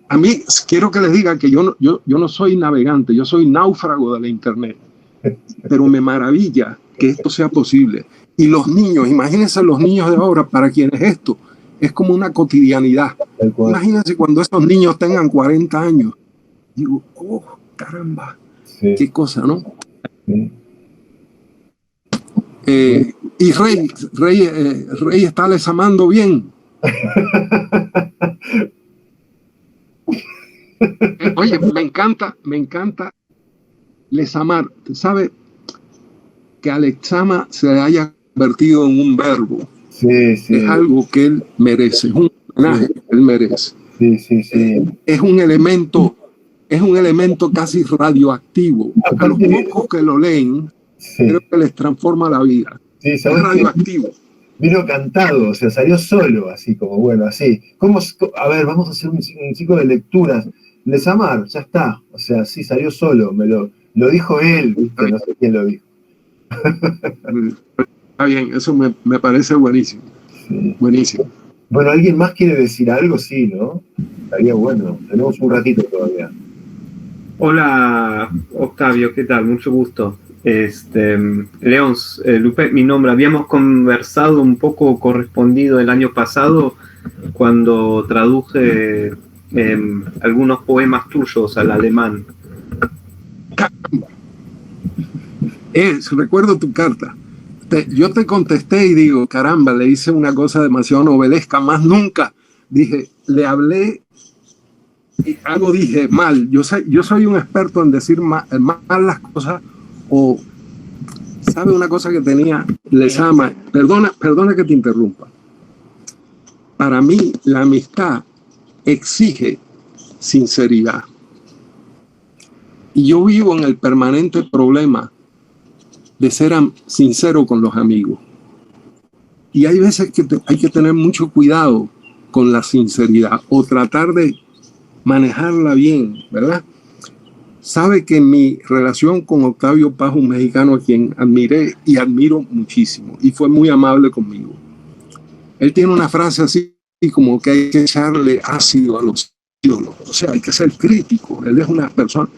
A mí, quiero que les diga que yo no soy navegante, yo soy náufrago de la internet, pero me maravilla que esto sea posible. Y los niños, imagínense los niños de ahora, para quienes esto es como una cotidianidad. Imagínense cuando esos niños tengan 40 años. Digo, oh, caramba, sí. Qué cosa, ¿no? Sí. Y Rey está lesamando bien. Oye, me encanta lesamar. ¿Sabe que Alexama se haya convertido en un verbo? Sí, sí. Es algo que él merece, es un homenaje que él merece. Sí, sí, sí. Es un elemento casi radioactivo. A los pocos que lo leen, sí, creo que les transforma la vida. Sí, es radioactivo. Vino cantado, o sea, salió solo, así como, bueno, así. A ver, vamos a hacer un ciclo de lecturas. Lesamar, ya está. O sea, sí, salió solo. Lo dijo él, ¿viste? No sé quién lo dijo. Está bien, eso me parece buenísimo. Sí. Buenísimo. Bueno, ¿alguien más quiere decir algo? Sí, ¿no? Estaría bueno. Tenemos un ratito todavía. Hola, Octavio, ¿qué tal? Mucho gusto. León, Lupe, mi nombre. Habíamos conversado un poco correspondido el año pasado cuando traduje algunos poemas tuyos al alemán. Recuerdo tu carta. Yo te contesté y digo, caramba, le hice una cosa demasiado novelesca, más nunca. Dije, le hablé y algo dije mal. Yo soy un experto en decir mal las cosas, o sabe una cosa que tenía Lezama. Perdona que te interrumpa. Para mí, la amistad exige sinceridad. Y yo vivo en el permanente problema de ser sincero con los amigos. Y hay veces que hay que tener mucho cuidado con la sinceridad o tratar de manejarla bien, ¿verdad? Sabe que mi relación con Octavio Paz, un mexicano a quien admiré y admiro muchísimo, y fue muy amable conmigo. Él tiene una frase así como que hay que echarle ácido a los ídolos, o sea, hay que ser crítico. Él es una persona.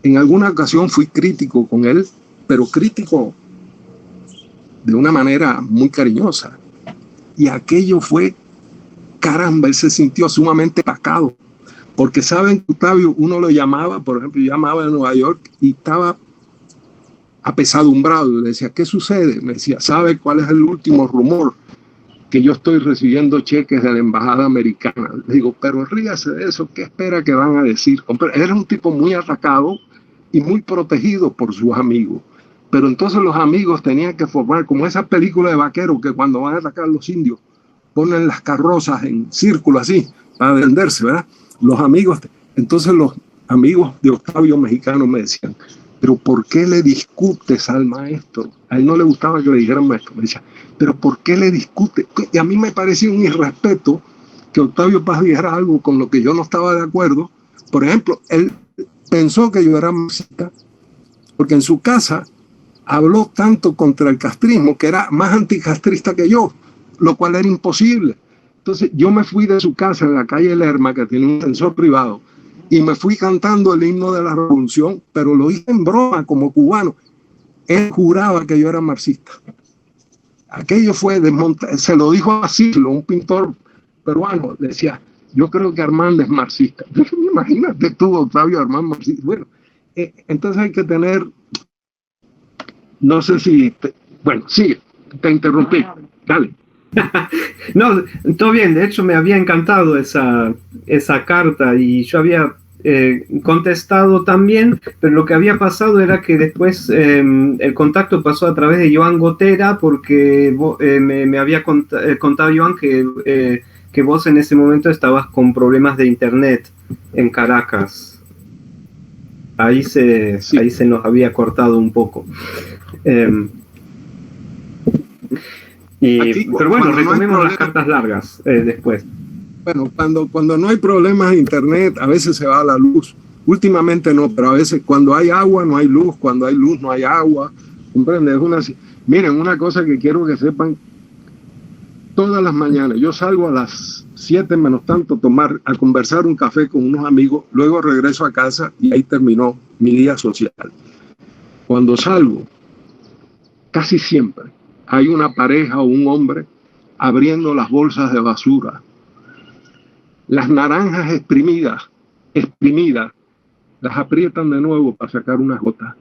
En alguna ocasión fui crítico con él, pero crítico de una manera muy cariñosa. Y aquello fue, caramba, él se sintió sumamente atacado. Porque saben, Octavio, uno lo llamaba, por ejemplo, yo llamaba de Nueva York y estaba apesadumbrado. Le decía, ¿qué sucede? Me decía, ¿sabe cuál es el último rumor? Que yo estoy recibiendo cheques de la embajada americana. Le digo, pero ríase de eso, ¿qué espera que van a decir? Era un tipo muy atacado y muy protegido por sus amigos. Pero entonces los amigos tenían que formar, como esa película de vaqueros que cuando van a atacar a los indios, ponen las carrozas en círculo así, para venderse, ¿verdad? Los amigos, entonces los amigos de Octavio mexicanos me decían, pero ¿por qué le discutes al maestro? A él no le gustaba que le dijeran maestro. Me decía, pero ¿por qué le discute? Y a mí me parecía un irrespeto que Octavio Paz dijera algo con lo que yo no estaba de acuerdo. Por ejemplo, él pensó que yo era marxista, porque en su casa habló tanto contra el castrismo que era más anticastrista que yo, lo cual era imposible. Entonces yo me fui de su casa en la calle Lerma, que tiene un ascensor privado, y me fui cantando el himno de la revolución, pero lo hice en broma como cubano. Él juraba que yo era marxista. Aquello fue se lo dijo a Silo, un pintor peruano, decía, yo creo que Armand es marxista. Imagínate tú, Octavio, Armand marxista. Bueno, entonces hay que tener, no sé si, bueno, sigue, te interrumpí, dale. No, todo bien, de hecho me había encantado esa carta y yo había contestado también, pero lo que había pasado era que después el contacto pasó a través de Joan Gotera porque me había contado Joan que vos en ese momento estabas con problemas de internet en Caracas. Ahí se nos había cortado un poco. Pero bueno, retomemos las cartas largas después. Bueno, cuando no hay problemas de internet, a veces se va la luz. Últimamente no, pero a veces cuando hay agua no hay luz, cuando hay luz no hay agua. ¿Comprendes? Miren, una cosa que quiero que sepan, todas las mañanas. Yo salgo a las 7 menos tanto a conversar un café con unos amigos, luego regreso a casa y ahí terminó mi día social. Cuando salgo, casi siempre hay una pareja o un hombre abriendo las bolsas de basura. Las naranjas exprimidas, las aprietan de nuevo para sacar unas gotas.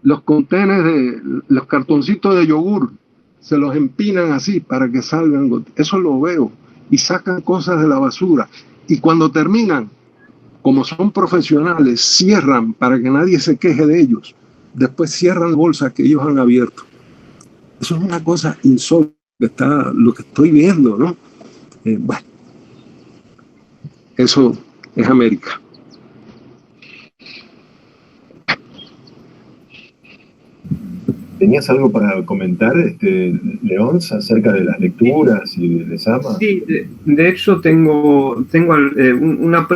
Los contenedores, los cartoncitos de yogur, se los empinan así para que salgan gotas. Eso lo veo. Y sacan cosas de la basura. Y cuando terminan, como son profesionales, cierran para que nadie se queje de ellos. Después cierran bolsas que ellos han abierto. Eso es una cosa insólita, lo que estoy viendo, ¿no? Bueno, eso es América. ¿Tenías algo para comentar, León, acerca de las lecturas y de Lezama? Sí, de hecho tengo una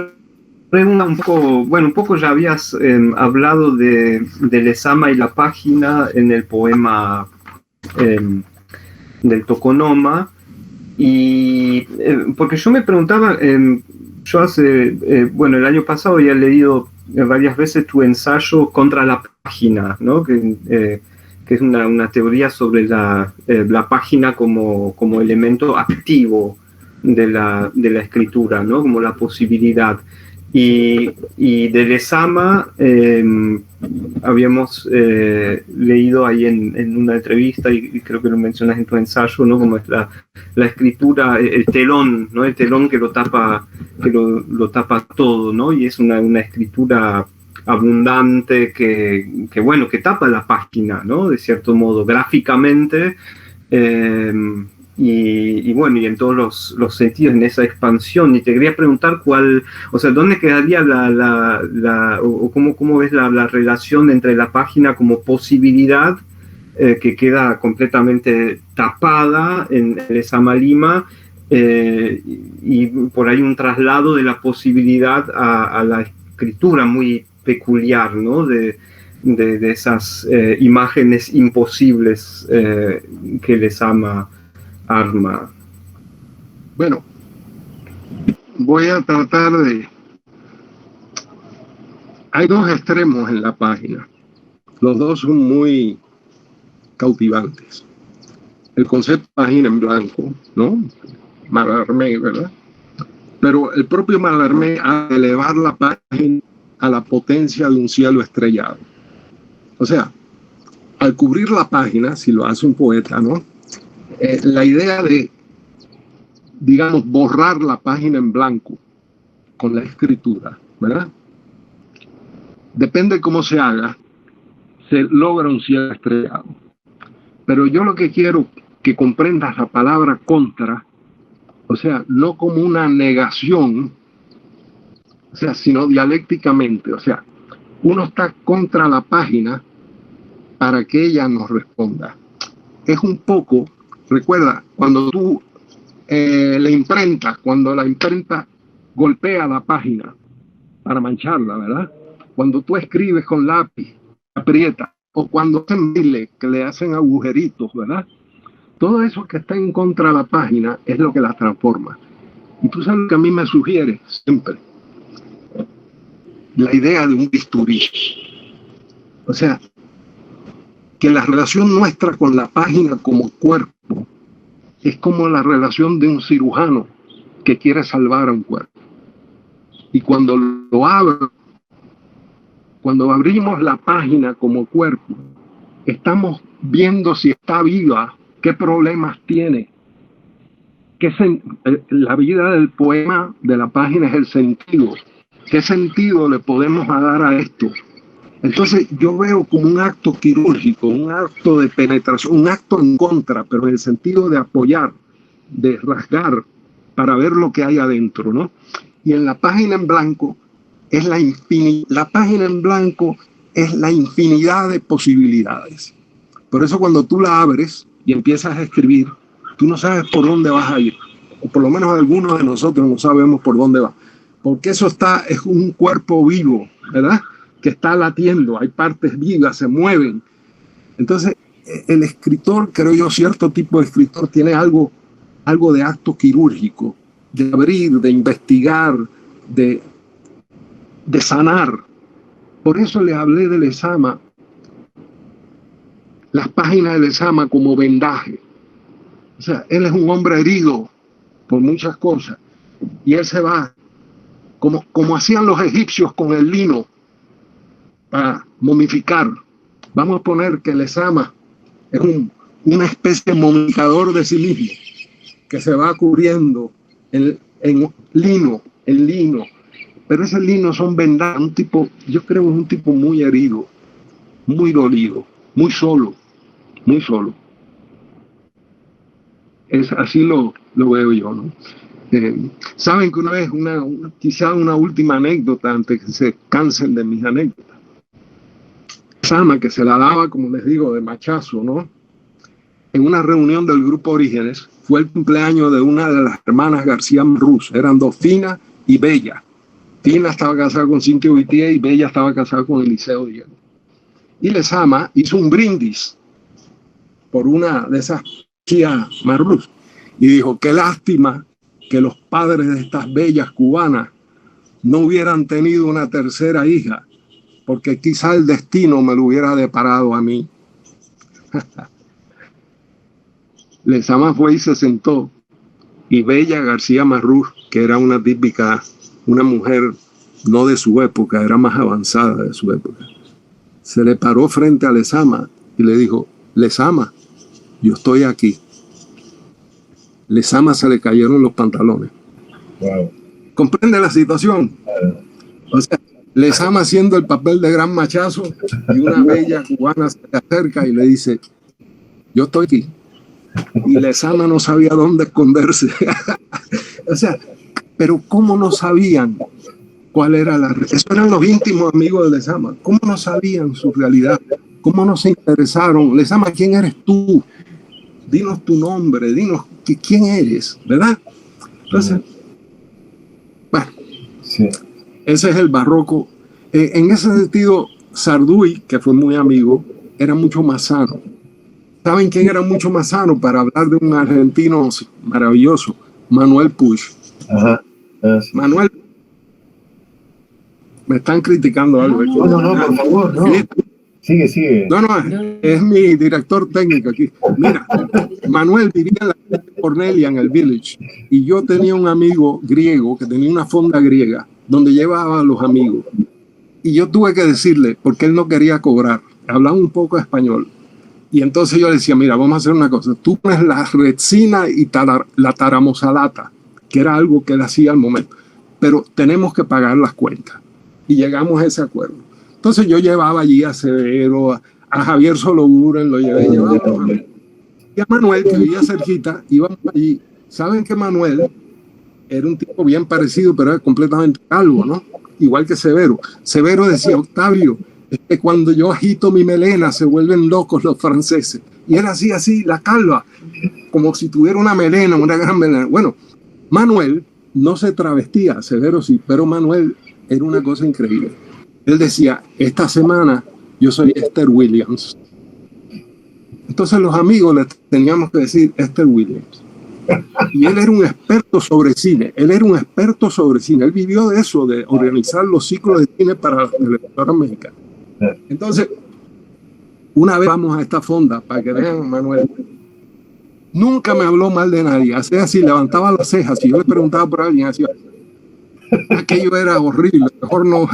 pregunta un poco ya habías hablado de Lezama y la página en el poema del Toconoma, y porque yo me preguntaba, yo el año pasado había leído varias veces tu ensayo contra la página, ¿no? Que es una teoría sobre la página como elemento activo de la escritura, ¿no? Como la posibilidad. Y de Lezama habíamos leído ahí en una entrevista, y creo que lo mencionas en tu ensayo, ¿no? Como es la escritura, el telón, ¿no? El telón que lo tapa todo, ¿no? Y es una escritura abundante que tapa la página, ¿no? De cierto modo, gráficamente, y en todos los sentidos, en esa expansión. Y te quería preguntar ¿dónde quedaría cómo ves la relación entre la página como posibilidad, que queda completamente tapada en Lezama Lima, y por ahí un traslado de la posibilidad a la escritura muy peculiar, ¿no? De esas imágenes imposibles que Lezama arma. Bueno, voy a tratar de... Hay dos extremos en la página. Los dos son muy cautivantes. El concepto de página en blanco, ¿no? Mallarmé, ¿verdad? Pero el propio Mallarmé ha de elevar la página a la potencia de un cielo estrellado. O sea, al cubrir la página, si lo hace un poeta, ¿no? La idea de, digamos, borrar la página en blanco con la escritura, ¿verdad? Depende de cómo se haga, se logra un cielo estrellado. Pero yo lo que quiero que comprendas la palabra contra, o sea, no como una negación, o sea, sino dialécticamente. O sea, uno está contra la página para que ella nos responda. Es un poco, recuerda, cuando tú cuando la imprenta golpea la página para mancharla, ¿verdad? Cuando tú escribes con lápiz, aprieta, o cuando hacen mail, que le hacen agujeritos, ¿verdad? Todo eso que está en contra de la página es lo que la transforma. Y tú sabes lo que a mí me sugiere siempre. La idea de un bisturí. O sea, que la relación nuestra con la página como cuerpo es como la relación de un cirujano que quiere salvar a un cuerpo. Y cuando cuando abrimos la página como cuerpo, estamos viendo si está viva, qué problemas tiene. La vida del poema, de la página, es el sentido. ¿Qué sentido le podemos dar a esto? Entonces yo veo como un acto quirúrgico, un acto de penetración, un acto en contra, pero en el sentido de apoyar, de rasgar para ver lo que hay adentro, ¿no? Y en la página en blanco es la página en blanco es la infinidad de posibilidades. Por eso cuando tú la abres y empiezas a escribir, tú no sabes por dónde vas a ir, o por lo menos algunos de nosotros no sabemos por dónde va, porque eso es un cuerpo vivo, ¿verdad? Que está latiendo, hay partes vivas, se mueven. Entonces, el escritor, creo yo, cierto tipo de escritor tiene algo algo de acto quirúrgico, de abrir, de investigar, de sanar. Por eso le hablé de Lezama, las páginas de Lezama como vendaje. O sea, él es un hombre herido por muchas cosas y él se va como hacían los egipcios con el lino para momificar. Vamos a poner que Lezama es una especie de momificador de sí mismo que se va cubriendo en lino, pero ese lino son vendajes. Un tipo, yo creo que es un tipo muy herido, muy dolido, muy solo. Así lo veo yo, ¿no? Saben que una vez, quizá una última anécdota antes que se cansen de mis anécdotas. Lezama, que se la daba, como les digo, de machazo, ¿no? En una reunión del Grupo Orígenes, fue el cumpleaños de una de las hermanas García Marrús. Eran dos, Fina y Bella. Fina estaba casada con Cintia Huitier y Bella estaba casada con Eliseo Diego. Y Lezama hizo un brindis por una de esas García Marrús y dijo: qué lástima que los padres de estas bellas cubanas no hubieran tenido una tercera hija, porque quizá el destino me lo hubiera deparado a mí. Lezama fue y se sentó, y Bella García Marrús, que era una mujer no de su época, era más avanzada de su época, se le paró frente a Lezama y le dijo: Lezama, yo estoy aquí. Lezama se le cayeron los pantalones. Wow. ¿Comprende la situación? O sea, Lezama haciendo el papel de gran machazo y una bella cubana se le acerca y le dice: yo estoy aquí. Y Lezama no sabía dónde esconderse. O sea, pero ¿cómo no sabían cuál era la realidad? Esos eran los íntimos amigos de Lezama. ¿Cómo no sabían su realidad? ¿Cómo no se interesaron? Lezama, ¿quién eres tú? Dinos tu nombre, dinos quién eres, ¿verdad? Entonces, bueno, sí. Ese es el barroco. En ese sentido, Sarduy, que fue muy amigo, era mucho más sano. ¿Saben quién era mucho más sano para hablar de un argentino maravilloso? Manuel Puig. Ajá. Sí. Manuel, me están criticando algo. No, por favor, no. Sigue. No, es mi director técnico aquí. Mira, Manuel vivía en la calle Cornelia, en el Village, y yo tenía un amigo griego que tenía una fonda griega donde llevaba a los amigos. Y yo tuve que decirle, porque él no quería cobrar, hablaba un poco español. Y entonces yo le decía: mira, vamos a hacer una cosa. Tú pones la retsina y la taramosalata, que era algo que él hacía al momento, pero tenemos que pagar las cuentas. Y llegamos a ese acuerdo. Entonces yo llevaba allí a Severo, a Javier Sologuren, llevaba a los amigos. Y a Manuel, que vivía cerquita, íbamos allí. ¿Saben que Manuel era un tipo bien parecido, pero era completamente calvo, ¿no? Igual que Severo. Severo decía: Octavio, es que cuando yo agito mi melena se vuelven locos los franceses. Y era así, la calva, como si tuviera una melena, una gran melena. Bueno, Manuel no se travestía, Severo sí, pero Manuel era una cosa increíble. Él decía: esta semana yo soy Esther Williams. Entonces los amigos le teníamos que decir Esther Williams. Y él era un experto sobre cine. Él vivió de eso, de organizar los ciclos de cine para las televisoras mexicanas. Entonces, una vez vamos a esta fonda para que vean a Manuel. Nunca me habló mal de nadie. Hacía así, levantaba las cejas. Si yo le preguntaba por alguien, hacía: aquello era horrible, mejor no.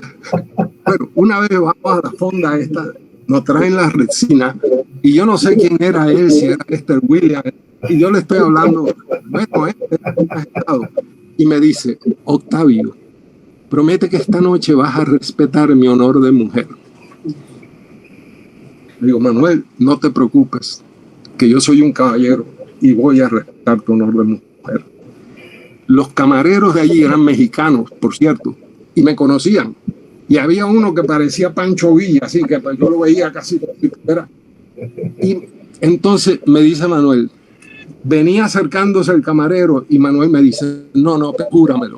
Pero una vez vamos a la fonda esta, nos traen la resina y yo no sé quién era él, si era Esther Williams, y yo le estoy hablando, bueno, y me dice: Octavio, promete que esta noche vas a respetar mi honor de mujer. Le digo: Manuel, no te preocupes, que yo soy un caballero y voy a respetar tu honor de mujer. Los camareros de allí eran mexicanos, por cierto, y me conocían. Y había uno que parecía Pancho Villa, así que yo lo veía casi. Y entonces me dice Manuel, venía acercándose el camarero y Manuel me dice: no, júramelo,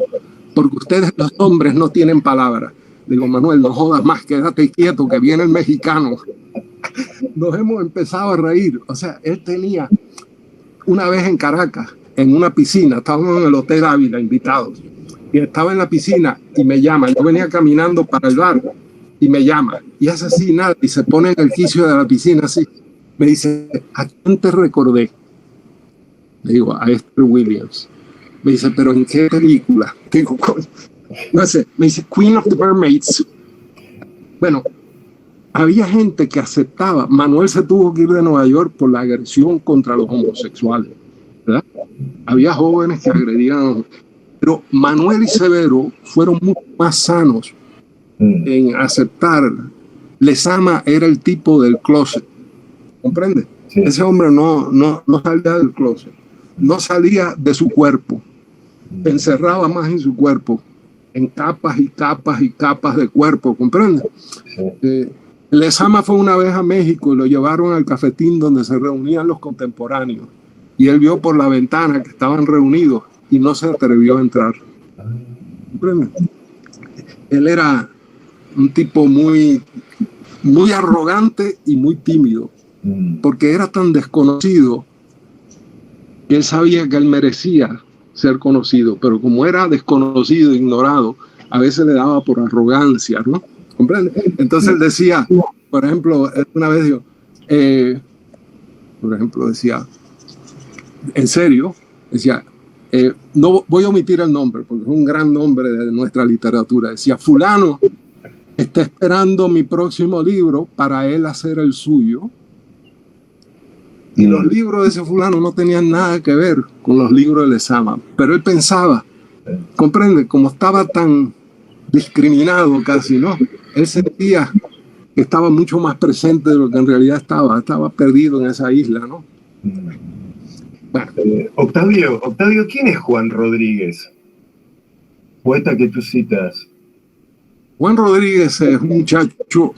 porque ustedes los hombres no tienen palabra. Digo: Manuel, no jodas más, quédate quieto, que viene el mexicano. Nos hemos empezado a reír. O sea, él tenía, una vez en Caracas, en una piscina, estábamos en el Hotel Ávila, invitados, y estaba en la piscina y me llama, yo venía caminando para el bar y me llama, y hace así nada, y se pone en el quicio de la piscina así, me dice, ¿a quién te recordé? Le digo, a Esther Williams. Me dice, ¿pero en qué película? Digo, no sé, me dice, Queen of the Mermaids. Bueno, había gente que aceptaba. Manuel se tuvo que ir de Nueva York por la agresión contra los homosexuales, ¿verdad? Había jóvenes que agredían, pero Manuel y Severo fueron mucho más sanos en aceptar. Lezama era el tipo del closet, ¿comprende? Sí. Ese hombre no salía del closet, no salía de su cuerpo, encerraba más en su cuerpo, en capas y capas y capas de cuerpo, ¿comprende? Sí. Lezama fue una vez a México y lo llevaron al cafetín donde se reunían los contemporáneos y él vio por la ventana que estaban reunidos y no se atrevió a entrar, ¿comprende? Él era un tipo muy arrogante y muy tímido, porque era tan desconocido que él sabía que él merecía ser conocido, pero como era desconocido, ignorado, a veces le daba por arrogancia, ¿no? ¿Comprende? Entonces él decía, por ejemplo, una vez dijo, por ejemplo, decía, en serio, decía, no voy a omitir el nombre, porque es un gran nombre de nuestra literatura, decía, fulano está esperando mi próximo libro para él hacer el suyo. Y los libros de ese fulano no tenían nada que ver con los libros de Lezama, pero él pensaba, comprende, como estaba tan discriminado casi, ¿no? Él sentía que estaba mucho más presente de lo que en realidad estaba perdido en esa isla, ¿no? Bueno. Octavio, ¿quién es Juan Rodríguez? Poeta que tú citas. Juan Rodríguez es un muchacho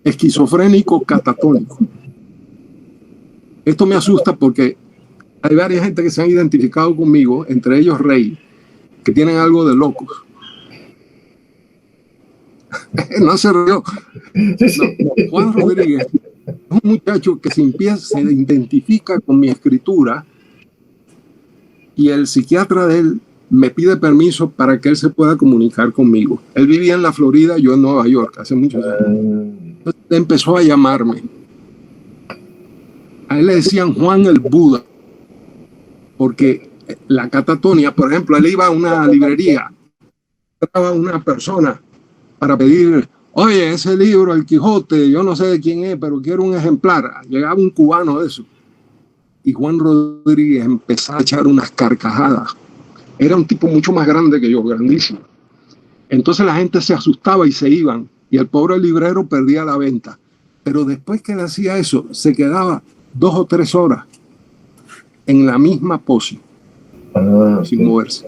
esquizofrénico catatónico. Esto me asusta porque hay varias gente que se han identificado conmigo, entre ellos Rey, que tienen algo de locos. No se rió. No, Juan Rodríguez es un muchacho que se identifica con mi escritura y el psiquiatra de él me pide permiso para que él se pueda comunicar conmigo. Él vivía en la Florida, yo en Nueva York, hace muchos años. Entonces empezó a llamarme. A él le decían Juan el Buda, porque la catatonia, por ejemplo, él iba a una librería, estaba una persona para pedir, oye, ese libro, El Quijote, yo no sé de quién es, pero quiero un ejemplar. Llegaba un cubano de eso. Y Juan Rodríguez empezó a echar unas carcajadas. Era un tipo mucho más grande que yo, grandísimo. Entonces la gente se asustaba y se iban, y el pobre librero perdía la venta. Pero después que él hacía eso, se quedaba 2 o 3 horas en la misma pose, sin moverse.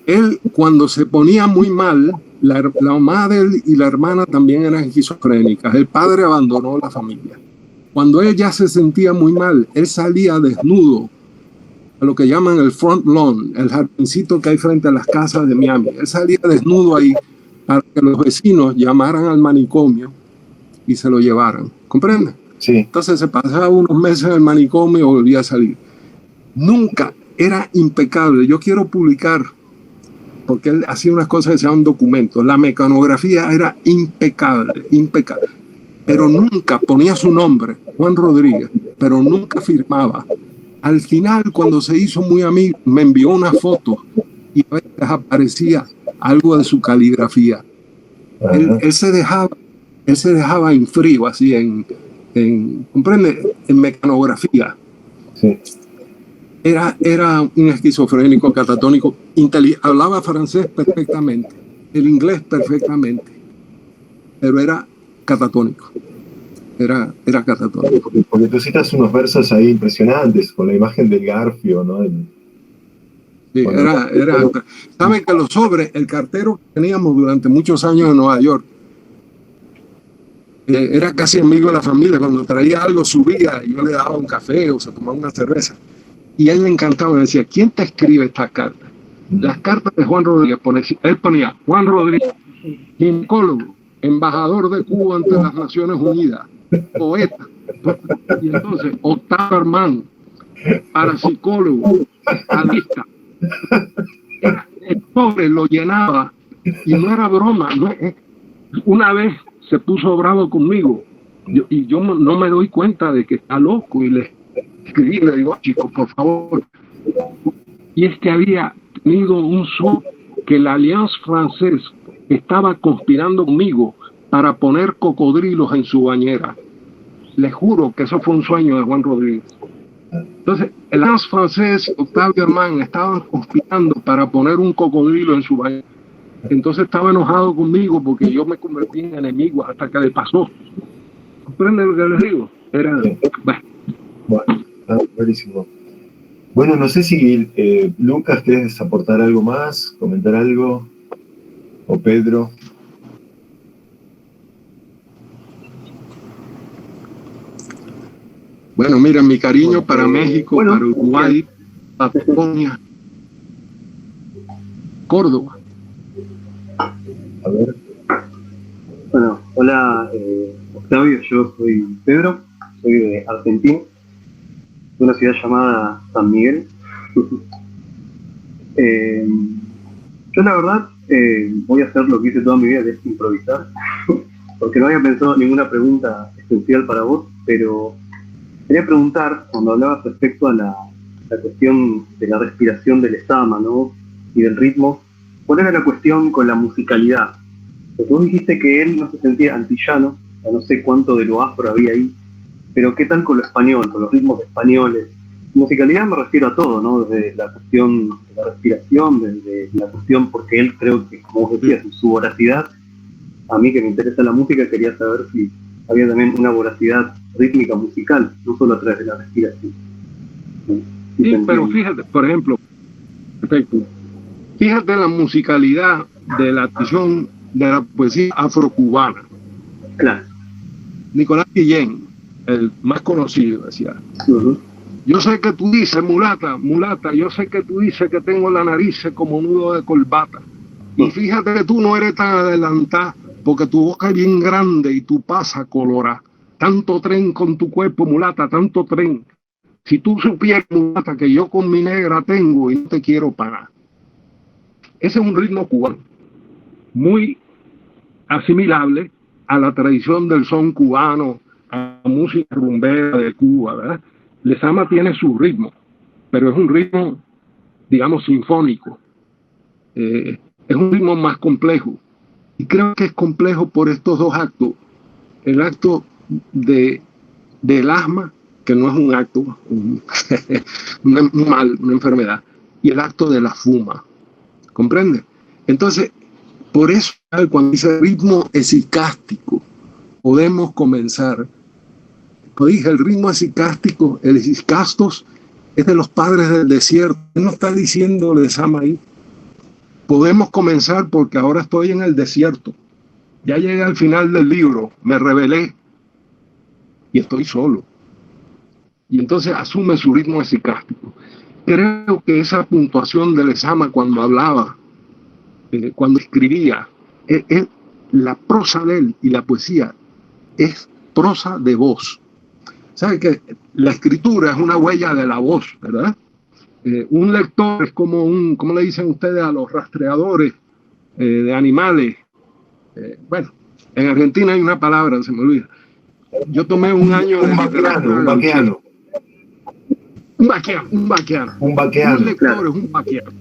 Él, cuando se ponía muy mal, la mamá de él y la hermana también eran esquizofrénicas. El padre abandonó la familia. Cuando él ya se sentía muy mal, él salía desnudo a lo que llaman el front lawn, el jardincito que hay frente a las casas de Miami. Él salía desnudo ahí para que los vecinos llamaran al manicomio y se lo llevaran. ¿Comprende? Sí. Entonces se pasaba unos meses en el manicomio y volvía a salir. Nunca, era impecable. Yo quiero publicar, porque él hacía unas cosas que se llaman documentos. La mecanografía era impecable, impecable. Pero nunca ponía su nombre, Juan Rodríguez, pero nunca firmaba. Al final, cuando se hizo muy amigo, me envió una foto y a veces aparecía algo de su caligrafía. Él se dejaba en frío, así ¿comprende? En mecanografía. Sí. Era un esquizofrénico catatónico, hablaba francés perfectamente, el inglés perfectamente, pero era catatónico. Era catatónico. Porque tú citas unos versos ahí impresionantes con la imagen del garfio, ¿no? Sí, saben que los sobres, el cartero que teníamos durante muchos años en Nueva York, era casi amigo de la familia. Cuando traía algo subía y yo le daba un café o se tomaba una cerveza. Y a él le encantaba, me decía, ¿quién te escribe estas cartas? Las cartas de Juan Rodríguez, él ponía Juan Rodríguez, ginecólogo, embajador de Cuba ante las Naciones Unidas, poeta. Y entonces Octavio Armán, parapsicólogo, a la vista. El pobre lo llenaba y no era broma. Una vez se puso bravo conmigo y yo no me doy cuenta de que está loco y le escribí, le digo, chicos, por favor. Y es que había tenido un sueño que la Alliance Française estaba conspirando conmigo para poner cocodrilos en su bañera. Les juro que eso fue un sueño de Juan Rodríguez. Entonces, el Alliance Française, Octavio Hermán, estaban conspirando para poner un cocodrilo en su bañera. Entonces estaba enojado conmigo porque yo me convertí en enemigo hasta que le pasó. ¿Comprende lo que les digo? Era... Bueno, buenísimo. Bueno, no sé si Lucas, ¿quieres aportar algo más? ¿Comentar algo? ¿O Pedro? Bueno, mira, mi cariño para México, para Uruguay, Patagonia, Córdoba. A ver. Bueno, hola Octavio, yo soy Pedro, soy de Argentina, de una ciudad llamada San Miguel. Yo la verdad voy a hacer lo que hice toda mi vida, que es improvisar, porque no había pensado ninguna pregunta esencial para vos, pero quería preguntar, cuando hablabas respecto a la cuestión de la respiración del Lezama, ¿no? Y del ritmo, ¿cuál era la cuestión con la musicalidad? Porque vos dijiste que él no se sentía antillano, no sé cuánto de lo afro había ahí, pero ¿qué tal con lo español, con los ritmos españoles? Musicalidad me refiero a todo, ¿no? Desde la cuestión de la respiración, desde la cuestión, porque él creo que, como vos decías, su voracidad, a mí que me interesa la música, quería saber si había también una voracidad rítmica musical, no solo a través de la respiración. Sí, pero fíjate, por ejemplo, perfecto. Fíjate la musicalidad de la tradición de la poesía afrocubana. Claro. Nicolás Guillén, el más conocido, decía. Yo sé que tú dices, mulata, yo sé que tú dices que tengo la nariz como nudo de corbata. Y fíjate que tú no eres tan adelantada, porque tu boca es bien grande y tu pasa colorada. Tanto tren con tu cuerpo, mulata, tanto tren. Si tú supieras, mulata, que yo con mi negra tengo y no te quiero pagar. Ese es un ritmo cubano, muy asimilable a la tradición del son cubano, a la música rumbera de Cuba, ¿verdad? Lezama tiene su ritmo, pero es un ritmo, digamos, sinfónico. Es un ritmo más complejo. Y creo que es complejo por estos dos actos. El acto del asma, que no es un acto, una enfermedad, y el acto de la fuma. ¿Comprende? Entonces, por eso, cuando dice ritmo esicástico, podemos comenzar. Como dije, el ritmo esicástico, el esicastos, es de los padres del desierto. Él no está diciendo Lezama ahí. Podemos comenzar porque ahora estoy en el desierto. Ya llegué al final del libro, me rebelé y estoy solo. Y entonces asume su ritmo esicástico. Creo que esa puntuación de Lezama cuando hablaba, cuando escribía, la prosa de él y la poesía es prosa de voz. ¿Sabe que la escritura es una huella de la voz, verdad? Un lector es como ¿cómo le dicen ustedes a los rastreadores de animales? Bueno, en Argentina hay una palabra, se me olvida. Yo tomé un año de vaqueano. Un vaqueano. Un lector es un vaqueano.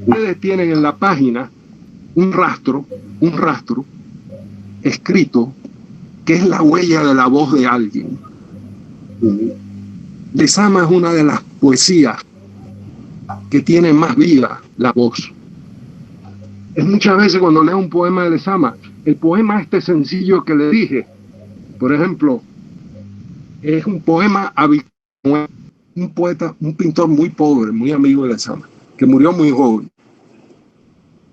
Ustedes tienen en la página un rastro escrito que es la huella de la voz de alguien. Lezama es una de las poesías que tiene más vida la voz. Es muchas veces cuando leo un poema de Lezama, el poema este sencillo que le dije, por ejemplo, es un poema habitual, un poeta, un pintor muy pobre, muy amigo de Lezama, que murió muy joven.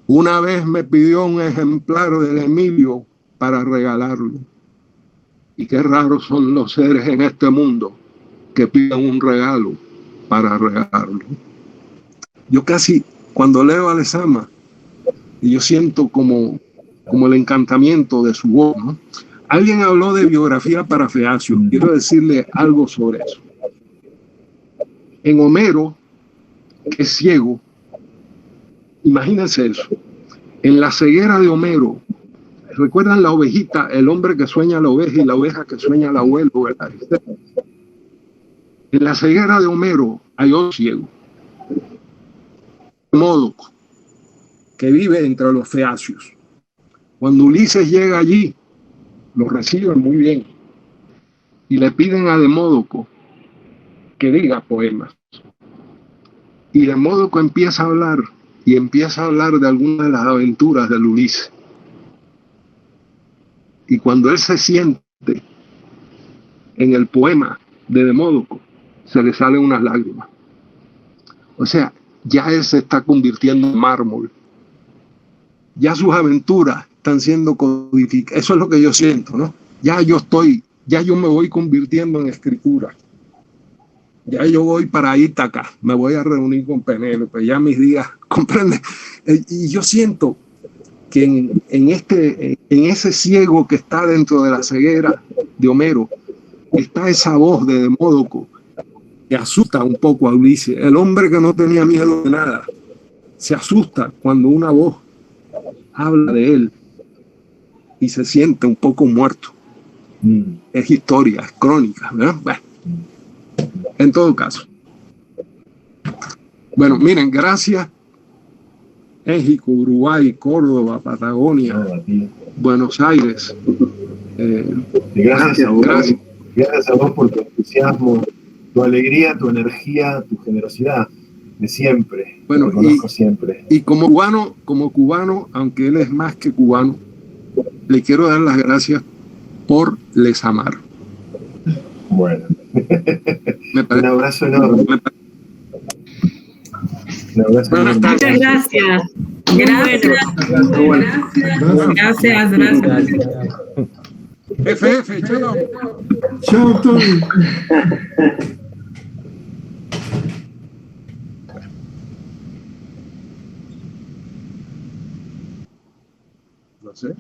Una vez me pidió un ejemplar del Emilio para regalarlo. Y qué raros son los seres en este mundo que piden un regalo para regalarlo. Yo casi, cuando leo a Lezama, yo siento como el encantamiento de su voz, ¿no? Alguien habló de biografía para Feacio. Quiero decirle algo sobre eso. En Homero que es ciego. Imagínense eso. En la ceguera de Homero, ¿recuerdan la ovejita? El hombre que sueña a la oveja y la oveja que sueña al abuelo, ¿verdad? En la ceguera de Homero hay otro ciego, Demódoco, que vive entre los feacios. Cuando Ulises llega allí, lo reciben muy bien y le piden a Demódoco que diga poemas. Y Demódoco empieza a hablar de algunas de las aventuras del Ulises. Y cuando él se siente en el poema de Demódoco, se le salen unas lágrimas. O sea, ya él se está convirtiendo en mármol. Ya sus aventuras están siendo codificadas. Eso es lo que yo siento, ¿no? Ya yo me voy convirtiendo en escritura. Ya yo voy para Ítaca, me voy a reunir con Penélope, ya mis días, ¿comprende? Y yo siento que en ese ciego que está dentro de la ceguera de Homero, está esa voz de Demódoco que asusta un poco a Ulises. El hombre que no tenía miedo de nada se asusta cuando una voz habla de él y se siente un poco muerto. Es historia, es crónica, ¿verdad? Bueno, en todo caso. Bueno, miren, gracias. México, Uruguay, Córdoba, Patagonia, Buenos Aires. Gracias a vos. Gracias. Gracias a vos por tu entusiasmo, tu alegría, tu energía, tu generosidad de siempre. Bueno, te conozco siempre. Y como cubano, aunque él es más que cubano, le quiero dar las gracias por les amar. Bueno. Un abrazo enorme. Muchas gracias. Gracias. FF, chao. Chao, Tony. No sé.